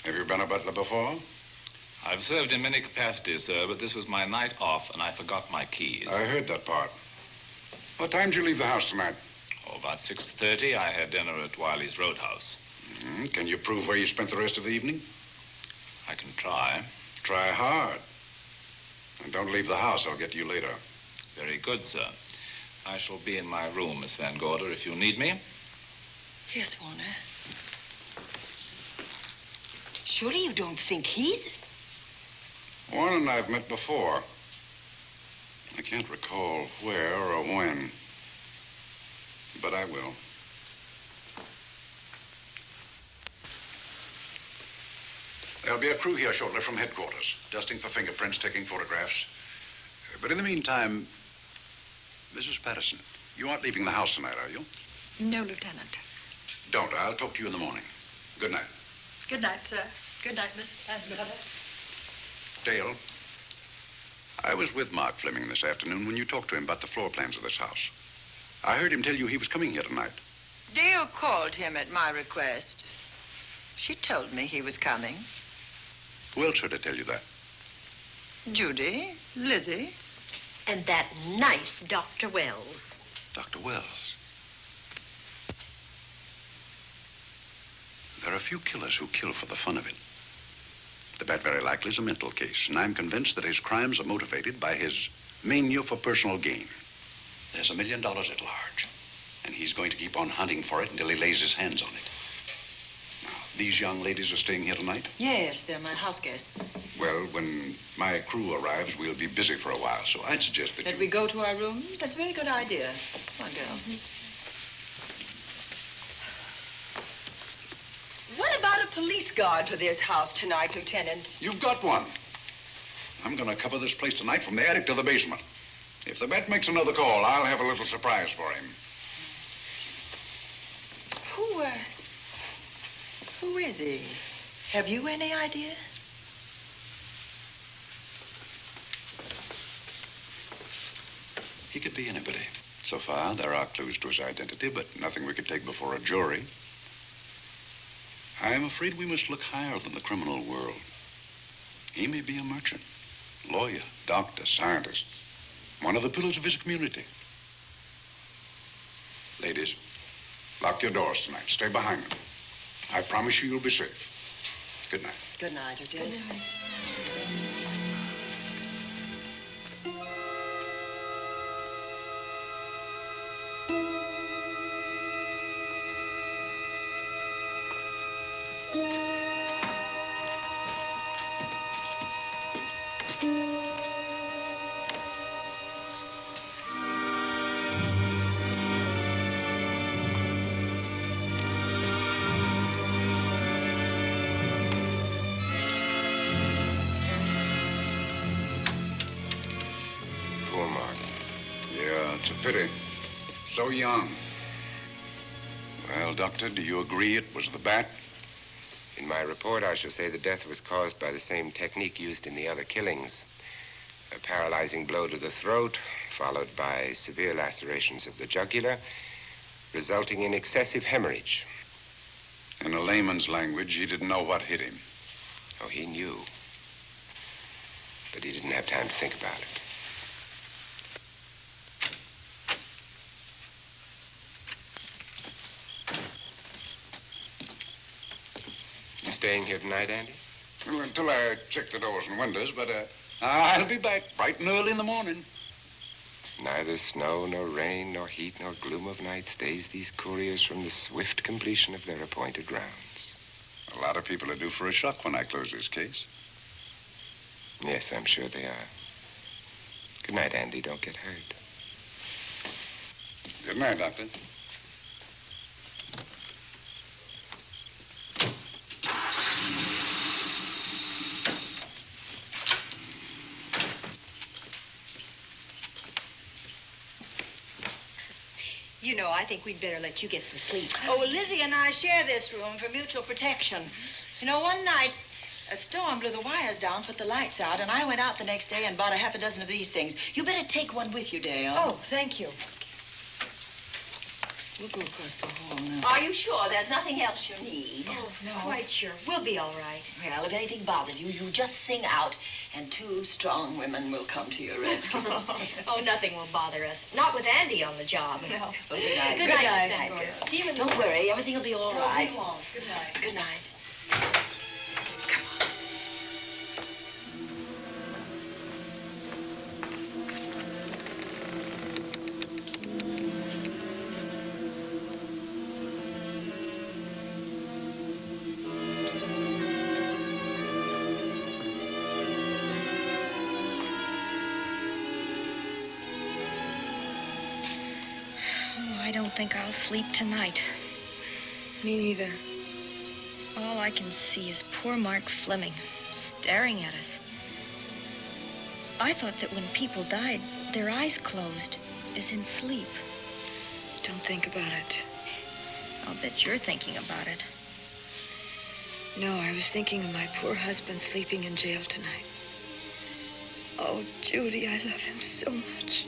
Have you been a butler before? I've served in many capacities, sir, but this was my night off, and I forgot my keys. I heard that part. What time did you leave the house tonight? Oh, about 6:30. I had dinner at Wiley's Roadhouse. Can you prove where you spent the rest of the evening? I can try. Try hard. And don't leave the house. I'll get to you later. Very good, sir. I shall be in my room, Miss Van Gorder, if you need me. Yes, Warner. Surely you don't think he's... Warren and I've met before. I can't recall where or when, but I will. There'll be a crew here shortly from headquarters, dusting for fingerprints, taking photographs. But in the meantime, Mrs. Patterson, you aren't leaving the house tonight, are you? No, Lieutenant. Don't. I'll talk to you in the morning. Good night. Good night, sir. Good night, Miss Van Gorder. Dale, I was with Mark Fleming this afternoon when you talked to him about the floor plans of this house. I heard him tell you he was coming here tonight. Dale called him at my request. She told me he was coming. Who else should I tell you that? Judy, Lizzie. And that nice Dr. Wells. Dr. Wells. There are a few killers who kill for the fun of it. The bat very likely is a mental case, and I'm convinced that his crimes are motivated by his mania for personal gain. There's $1 million at large. And he's going to keep on hunting for it until he lays his hands on it. Now, these young ladies are staying here tonight? Yes, they're my house guests. Well, when my crew arrives, we'll be busy for a while, so I'd suggest that That we go to our rooms? That's a very good idea. Come on, girls. What about a police guard for this house tonight, Lieutenant? You've got one. I'm going to cover this place tonight from the attic to the basement. If the bat makes another call, I'll have a little surprise for him. Who is he? Have you any idea? He could be anybody. So far, there are clues to his identity, but nothing we could take before a jury. I'm afraid we must look higher than the criminal world. He may be a merchant, lawyer, doctor, scientist, one of the pillars of his community. Ladies, lock your doors tonight. Stay behind them. I promise you you'll be safe. Good night. Good night, Lieutenant. Good night. Pity. So young. Well, Doctor, do you agree it was the bat? In my report, I shall say the death was caused by the same technique used in the other killings. A paralyzing blow to the throat, followed by severe lacerations of the jugular, resulting in excessive hemorrhage. In a layman's language, he didn't know what hit him. Oh, he knew. But he didn't have time to think about it. Staying here tonight, Andy? Well, until I check the doors and windows, but I'll be back bright and early in the morning. Neither snow, nor rain, nor heat, nor gloom of night stays these couriers from the swift completion of their appointed rounds. A lot of people are due for a shock when I close this case. Yes, I'm sure they are. Good night, Andy. Don't get hurt. Good night, Doctor. You know, I think we'd better let you get some sleep. Oh, Lizzie and I share this room for mutual protection. You know, one night, a storm blew the wires down, put the lights out, and I went out the next day and bought a half a dozen of these things. You better take one with you, Dale. Oh, thank you. We'll go across the hall now. Are you sure there's nothing else you need? Oh, no. Quite sure. We'll be all right. Well, if anything bothers you, you just sing out, and two strong women will come to your rescue. Oh, nothing will bother us. Not with Andy on the job. No. Well, good night. Good night, Miss Van Gordon. See you in the Don't worry. Everything will be all right. We won't. Good night. Good night. I don't think I'll sleep tonight. Me neither. All I can see is poor Mark Fleming staring at us. I thought that when people died, their eyes closed, as in sleep. Don't think about it. I'll bet you're thinking about it. No, I was thinking of my poor husband sleeping in jail tonight. Oh, Judy, I love him so much.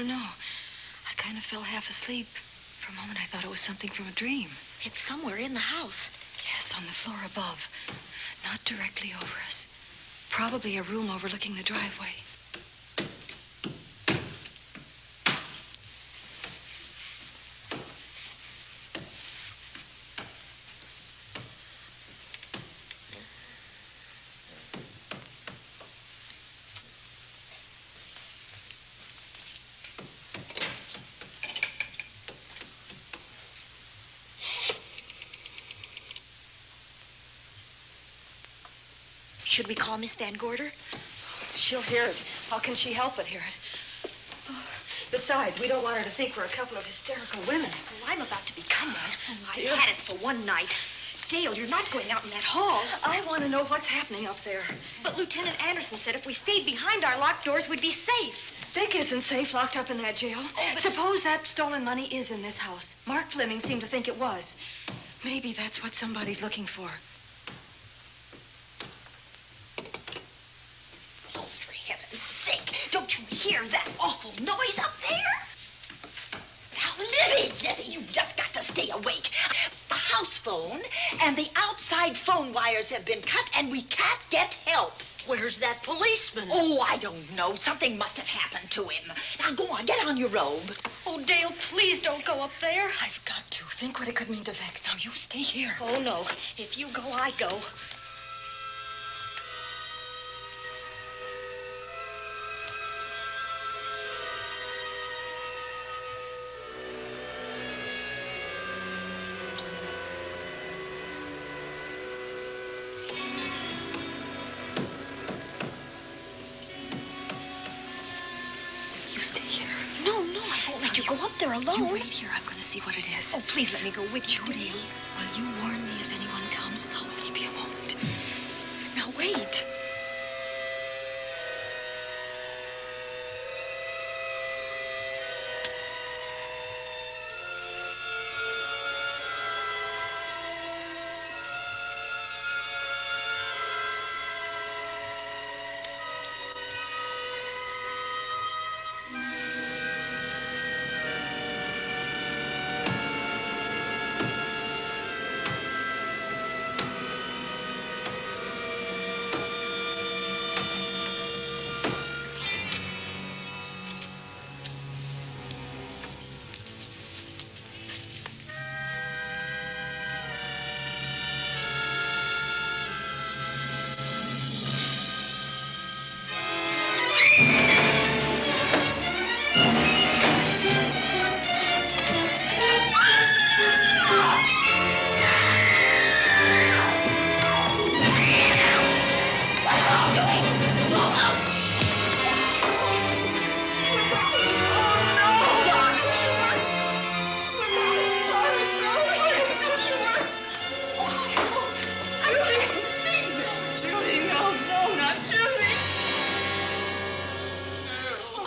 don't know. I kind of fell half asleep. For a moment, I thought it was something from a dream. It's somewhere in the house. Yes, on the floor above. Not directly over us. Probably a room overlooking the driveway. Should we call Miss Van Gorder? She'll hear it. How can she help but hear it? Oh, besides, we don't want her to think we're a couple of hysterical women. Well, I'm about to become one. Dear. I've had it for one night. Dale, you're not going out in that hall. I want to know what's happening up there. But Lieutenant Anderson said if we stayed behind our locked doors, we'd be safe. Vic isn't safe locked up in that jail. Oh, suppose that stolen money is in this house. Mark Fleming seemed to think it was. Maybe that's what somebody's looking for. Don't you hear that awful noise up there? Now, Lizzie, you've just got to stay awake. The house phone and the outside phone wires have been cut, and we can't get help. Where's that policeman? Oh, I don't know. Something must have happened to him. Now, go on, get on your robe. Oh, Dale, please don't go up there. I've got to. Think what it could mean to Vic. Now, you stay here. Oh, no. If you go, I go. They're alone. You wait here. I'm going to see what it is. Oh, please let me go with you, Judy, will you warn me if anyone comes? I'll only be a moment. Now, wait.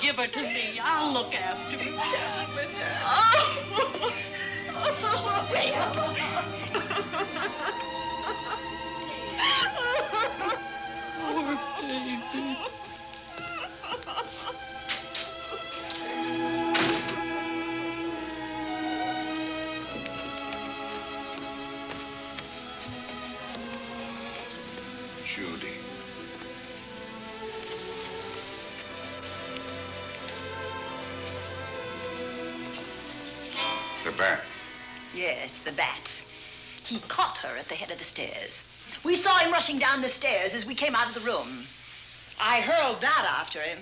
Give her to me. I'll look after her. Poor baby. Judy. The bat. Yes, the bat. He caught her at the head of the stairs. We saw him rushing down the stairs as we came out of the room. I hurled that after him.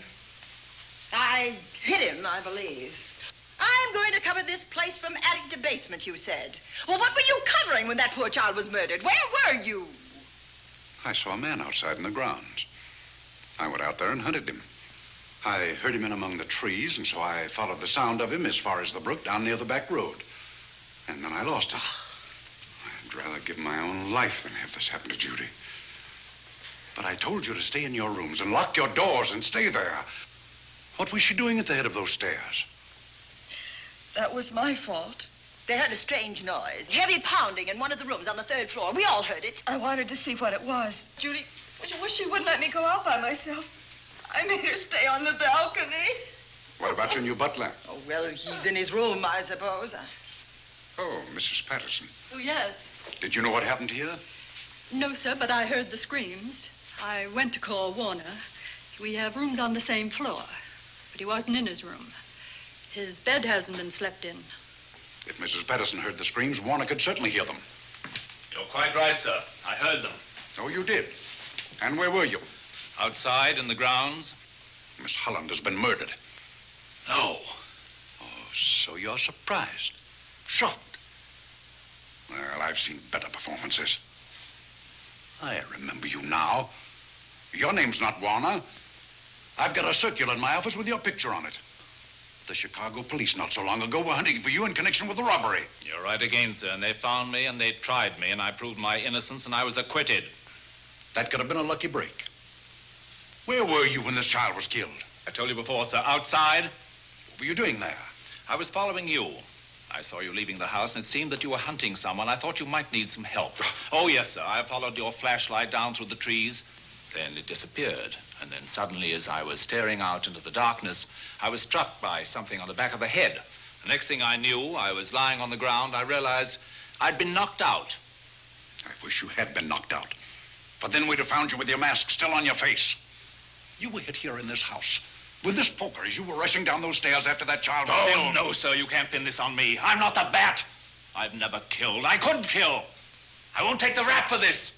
I hit him, I believe. I'm going to cover this place from attic to basement, you said. Well, what were you covering when that poor child was murdered? Where were you? I saw a man outside in the grounds. I went out there and hunted him. I heard him in among the trees, and so I followed the sound of him as far as the brook down near the back road. And then I lost him. I'd rather give my own life than have this happen to Judy. But I told you to stay in your rooms and lock your doors and stay there. What was she doing at the head of those stairs? That was my fault. They heard a strange noise. Heavy pounding in one of the rooms on the 3rd floor. We all heard it. I wanted to see what it was. Judy, I wish she wouldn't let me go out by myself. I made her stay on the balcony. What about your new butler? Oh, well, he's in his room, I suppose. Oh, Mrs. Patterson. Oh, yes. Did you know what happened here? No, sir, but I heard the screams. I went to call Warner. We have rooms on the same floor, but he wasn't in his room. His bed hasn't been slept in. If Mrs. Patterson heard the screams, Warner could certainly hear them. You're quite right, sir. I heard them. Oh, you did? And where were you? Outside in the grounds. Miss Holland has been murdered. No. Oh, so you're surprised. Shocked. Well, I've seen better performances. I remember you now. Your name's not Warner. I've got a circular in my office with your picture on it. The Chicago police not so long ago were hunting for you in connection with the robbery. You're right again, sir. And they found me and they tried me and I proved my innocence and I was acquitted. That could have been a lucky break. Where were you when this child was killed? I told you before, sir. Outside. What were you doing there? I was following you. I saw you leaving the house, and it seemed that you were hunting someone. I thought you might need some help. Oh, yes, sir. I followed your flashlight down through the trees. Then it disappeared. And then suddenly, as I was staring out into the darkness, I was struck by something on the back of the head. The next thing I knew, I was lying on the ground. I realized I'd been knocked out. I wish you had been knocked out. But then we'd have found you with your mask still on your face. You were hit here in this house with this poker as you were rushing down those stairs after that child was killed. Oh, no, sir. You can't pin this on me. I'm not the bat. I've never killed. I couldn't kill. I won't take the rap for this.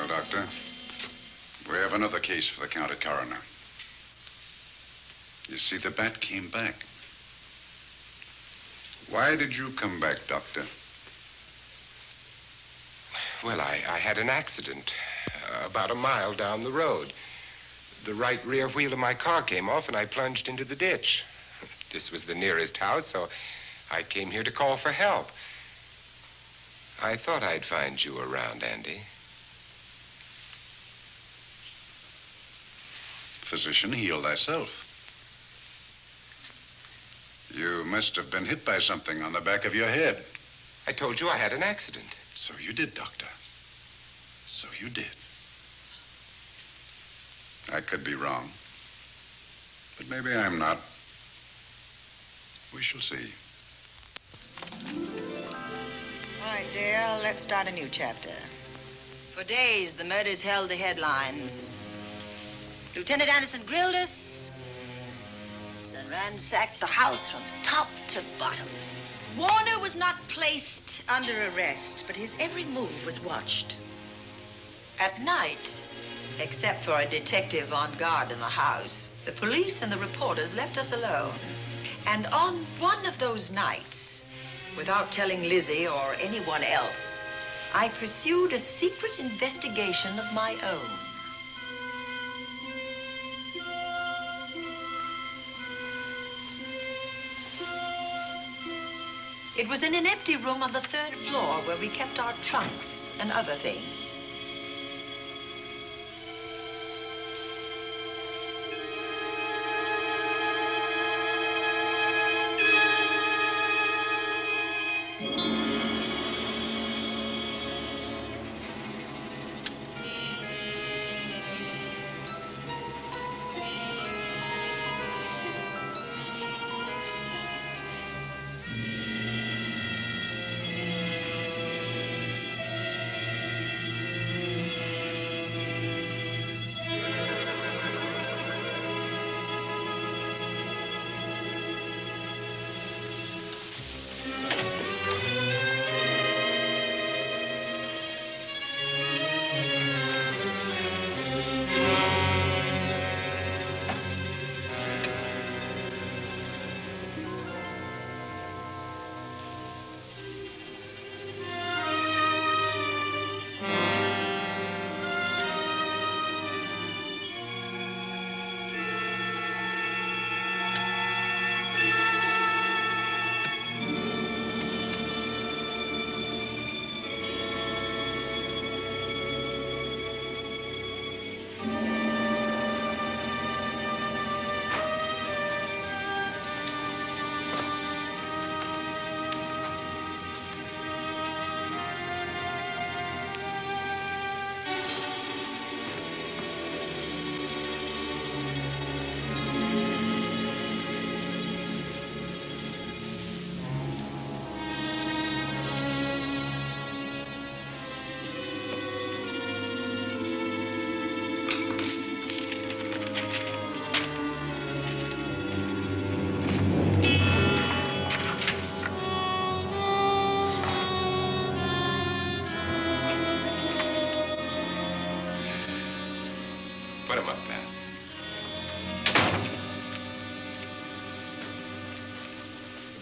Doctor. We have another case for the county coroner. You see, the bat came back. Why did you come back, Doctor? Well, I had an accident about a mile down the road. The right rear wheel of my car came off, and I plunged into the ditch. This was the nearest house, so I came here to call for help. I thought I'd find you around, Andy. Physician, heal thyself. You must have been hit by something on the back of your head. I told you I had an accident. So you did, Doctor. So you did. I could be wrong. But maybe I'm not. We shall see. All right, dear, let's start a new chapter. For days, the murders held the headlines. Lieutenant Anderson grilled us and ransacked the house from top to bottom. Warner was not placed under arrest, but his every move was watched. At night, except for a detective on guard in the house, the police and the reporters left us alone. And on one of those nights, without telling Lizzie or anyone else, I pursued a secret investigation of my own. It was in an empty room on the 3rd floor where we kept our trunks and other things.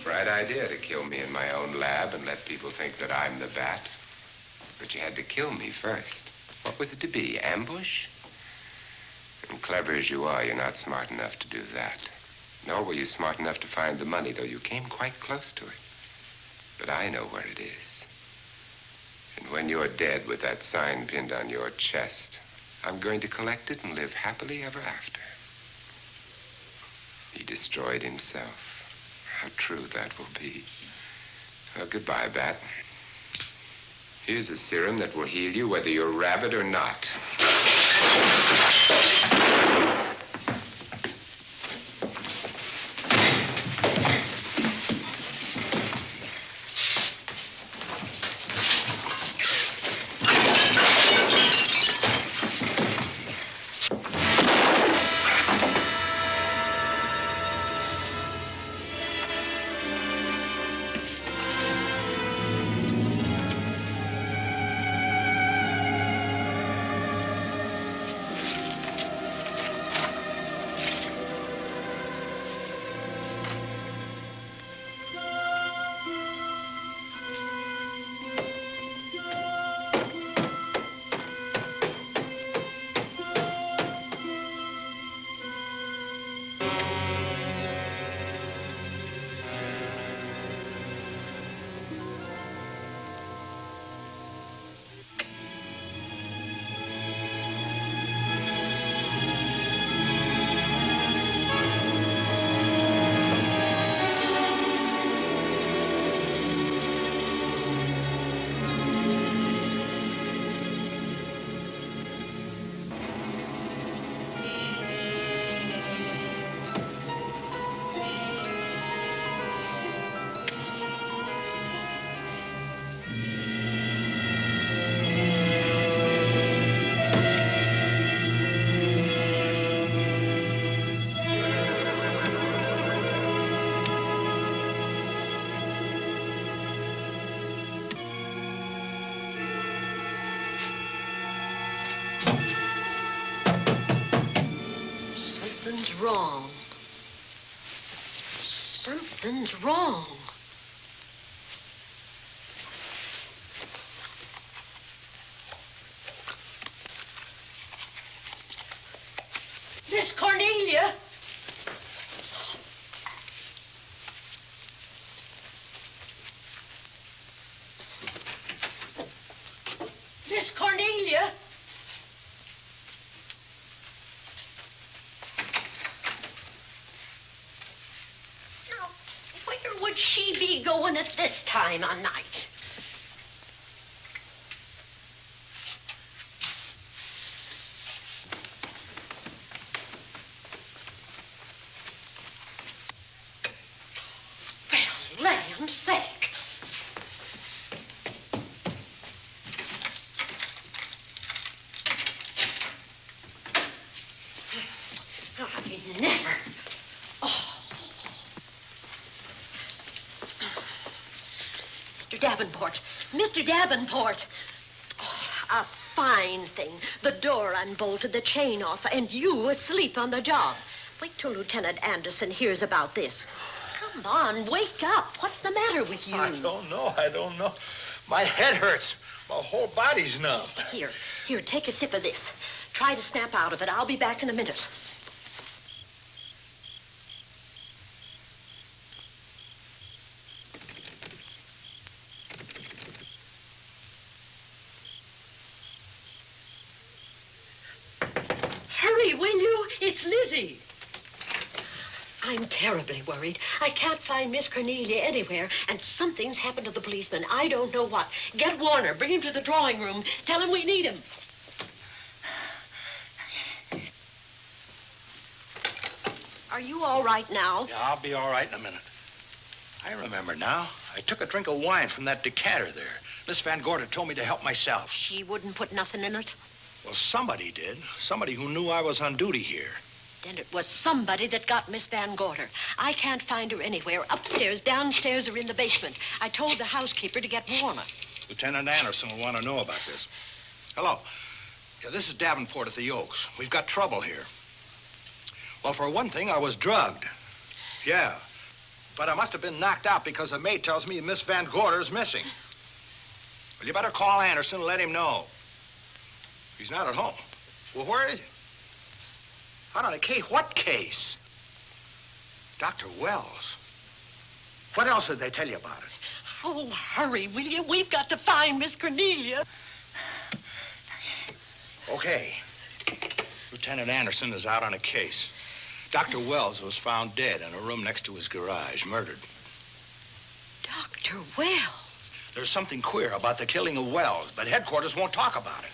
Bright idea to kill me in my own lab and let people think that I'm the bat. But you had to kill me first. What was it to be, ambush? And clever as you are, you're not smart enough to do that. Nor were you smart enough to find the money, though you came quite close to it. But I know where it is. And when you're dead with that sign pinned on your chest, I'm going to collect it and live happily ever after. He destroyed himself. How true that will be. Well, goodbye, Bat. Here's a serum that will heal you whether you're rabid or not. Something's wrong. Something's wrong. Miss Cornelia. Miss Cornelia. Where would she be going at this time of night? Well, land's sake. I never. Davenport. Mr. Davenport. Oh, a fine thing. The door unbolted, the chain off, and you asleep on the job. Wait till Lieutenant Anderson hears about this. Come on, wake up. What's the matter with you? I don't know. My head hurts. My whole body's numb. Here, take a sip of this. Try to snap out of it. I'll be back in a minute. Will you? It's Lizzie. I'm terribly worried. I can't find Miss Cornelia anywhere, and something's happened to the policeman. I don't know what. Get Warner. Bring him to the drawing room. Tell him we need him. Are you all right now? Yeah, I'll be all right in a minute. I remember now. I took a drink of wine from that decanter there. Miss Van Gorder told me to help myself. She wouldn't put nothing in it? Well, somebody did. Somebody who knew I was on duty here. Then it was somebody that got Miss Van Gorder. I can't find her anywhere. Upstairs, downstairs, or in the basement. I told the housekeeper to get Warner. Lieutenant Anderson will want to know about this. Hello. Yeah, this is Davenport at the Oaks. We've got trouble here. Well, for one thing, I was drugged. Yeah. But I must have been knocked out because the maid tells me Miss Van Gorder's missing. Well, you better call Anderson and let him know. He's not at home. Well, where is he? Out on a case? What case? Dr. Wells. What else did they tell you about it? Oh, hurry, will you? We've got to find Miss Cornelia. Okay. Lieutenant Anderson is out on a case. Dr. Wells was found dead in a room next to his garage, murdered. Dr. Wells? There's something queer about the killing of Wells, but headquarters won't talk about it.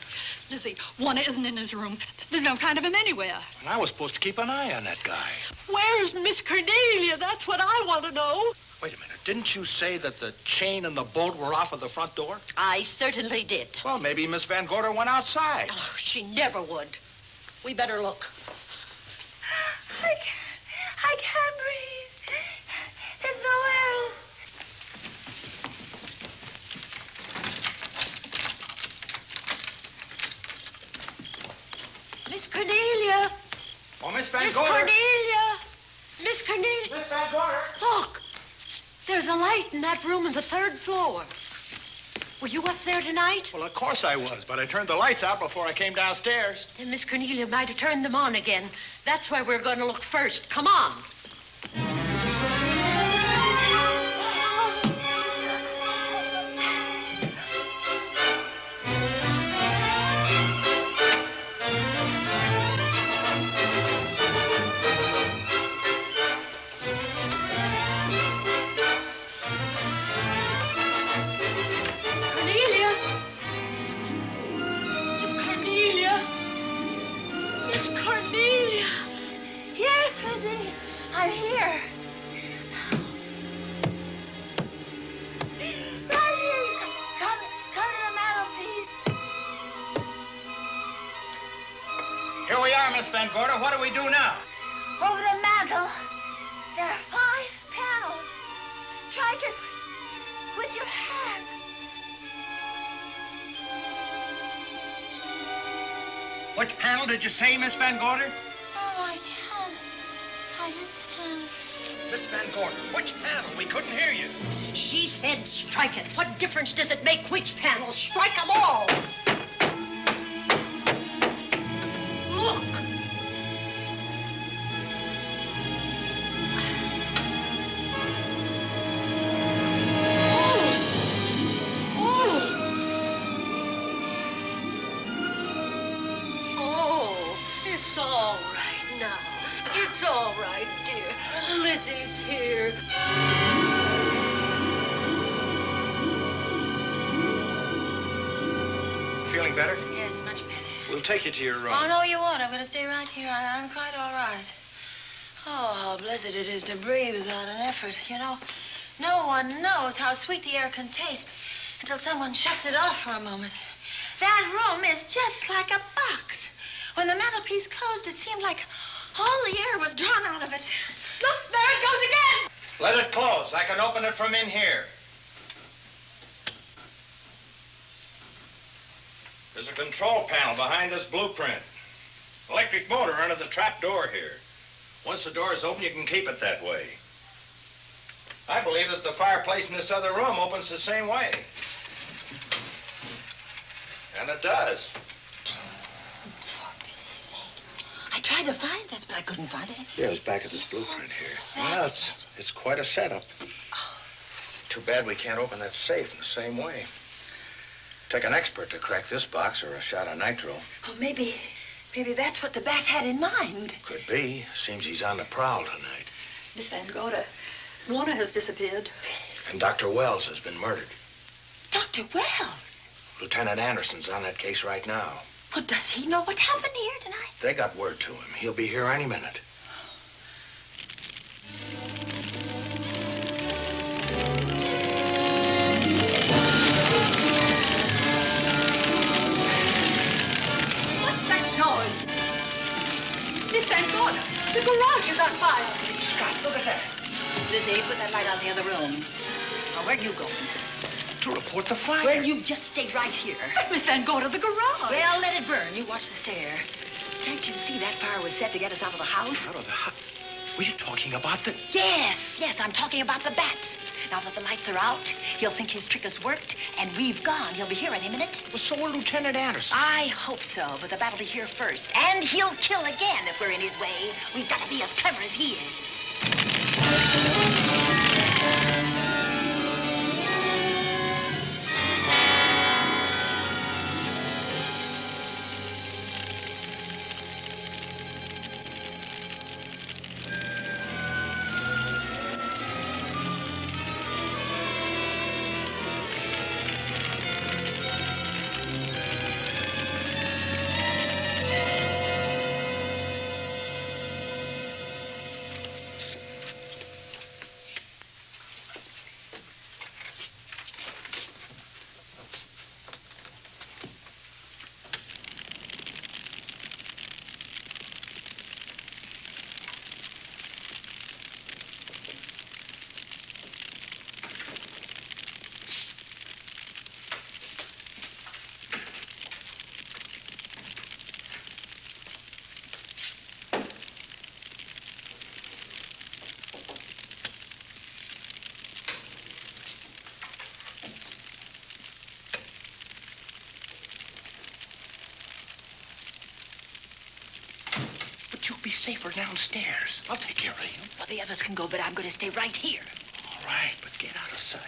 Lizzie, Warner isn't in his room. There's no sign of him anywhere. And I was supposed to keep an eye on that guy. Where's Miss Cornelia? That's what I want to know. Wait a minute. Didn't you say that the chain and the bolt were off of the front door? I certainly did. Well, maybe Miss Van Gorder went outside. Oh, she never would. We better look. I can't breathe. There's nowhere else. Miss Cornelia. Oh, Miss Van Miss Gorder. Cornelia. Miss Cornelia. Miss Van Gorder. Look. There's a light in that room on the 3rd floor. Were you up there tonight? Well, of course I was, but I turned the lights out before I came downstairs. Then Miss Cornelia might have turned them on again. That's where we're going to look first. Come on. I'm here. Right here. Come to the mantelpiece. Here we are, Miss Van Gorder. What do we do now? Over the mantel, there are 5 panels. Strike it with your hand. Which panel did you say, Miss Van Gorder? Oh, I just can't. Miss Van Gorder, which panel? We couldn't hear you. She said strike it. What difference does it make which panel? Strike them all. Look. It's all right now. It's all right, dear. Lizzie's here. Feeling better? Yes, much better. We'll take you to your room. Oh, no, you won't. I'm going to stay right here. I'm quite all right. Oh, how blessed it is to breathe without an effort. You know, no one knows how sweet the air can taste until someone shuts it off for a moment. That room is just like a box. When the mantelpiece closed, it seemed like all the air was drawn out of it. Look, there it goes again. Let it close. I can open it from in here. There's a control panel behind this blueprint. Electric motor under the trap door here. Once the door is open, you can keep it that way. I believe that the fireplace in this other room opens the same way. And it does. I tried to find this, but I couldn't find it. Yeah, it's back of this blueprint here. Well, it's quite a setup. Too bad we can't open that safe in the same way. Take an expert to crack this box or a shot of nitro. Oh, maybe that's what the bat had in mind. Could be. Seems he's on the prowl tonight. Miss Van Gorder, Warner has disappeared. And Dr. Wells has been murdered. Dr. Wells? Lieutenant Anderson's on that case right now. Well, does he know what happened here tonight? They got word to him. He'll be here any minute. What's that noise? Miss Van Gorder, the garage is on fire. Scott, look at that. Lizzie, put that light out in the other room. Now, where are you going? To report the fire. Well, you just stay right here. But Miss Van Gorder, the garage. Well, let it burn. You watch the stair. Can't you see that fire was set to get us out of the house? Out of the house? Were you talking about the... Yes, I'm talking about the bat. Now that the lights are out, he'll think his trick has worked, and we've gone. He'll be here any minute. Well, so will Lieutenant Anderson. I hope so, but the bat will be here first. And he'll kill again if we're in his way. We've got to be as clever as he is. You'll be safer downstairs. I'll take care of you. Well, the others can go, but I'm going to stay right here. All right, but get out of sight.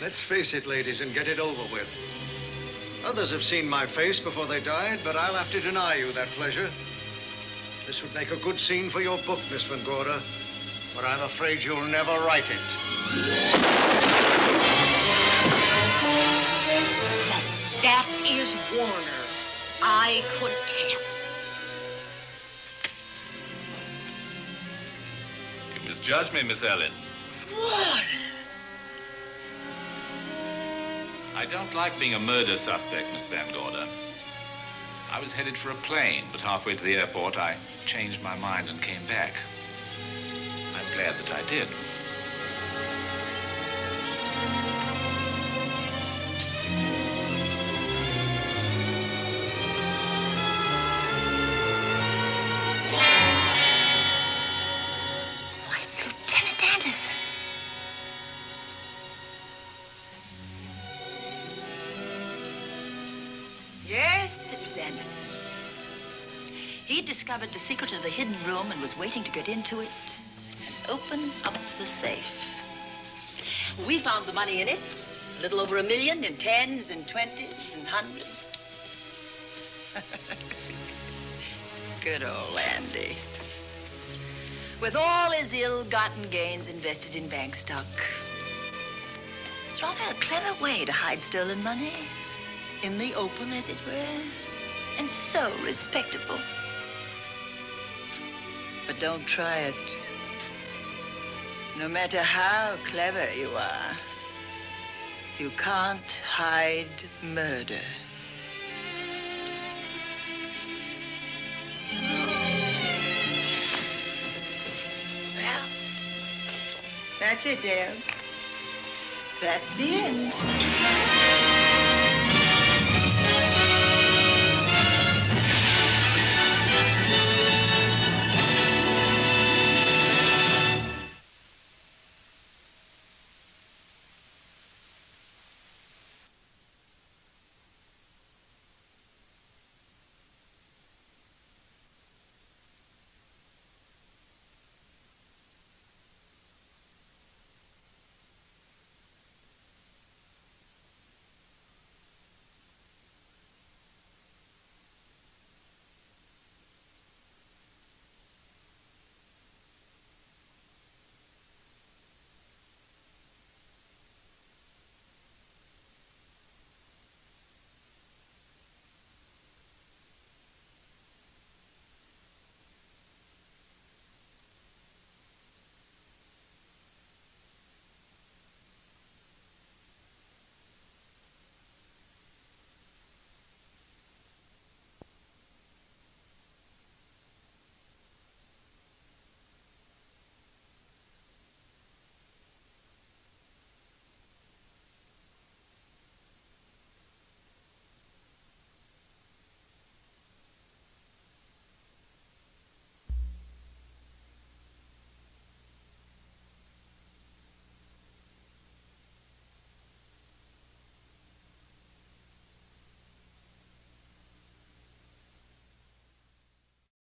Let's face it, ladies, and get it over with. Others have seen my face before they died, but I'll have to deny you that pleasure. This would make a good scene for your book, Miss Van Gorder, but I'm afraid you'll never write it. That is Warner. I couldn't tell. You misjudged me, Miss Ellen. Warner! I don't like being a murder suspect, Miss Van Gorder. I was headed for a plane, but halfway to the airport, I changed my mind and came back. I'm glad that I did. Why, it's Lieutenant Anderson. Yes, it was Anderson. He discovered the secret of the hidden room and was waiting to get into it and open up the safe. We found the money in it, a little over $1 million in 10s and 20s and 100s. Good old Andy. With all his ill-gotten gains invested in bank stock. It's rather a clever way to hide stolen money. In the open, as it were, and so respectable. But don't try it. No matter how clever you are, you can't hide murder. Well, that's it, Dale. That's the end.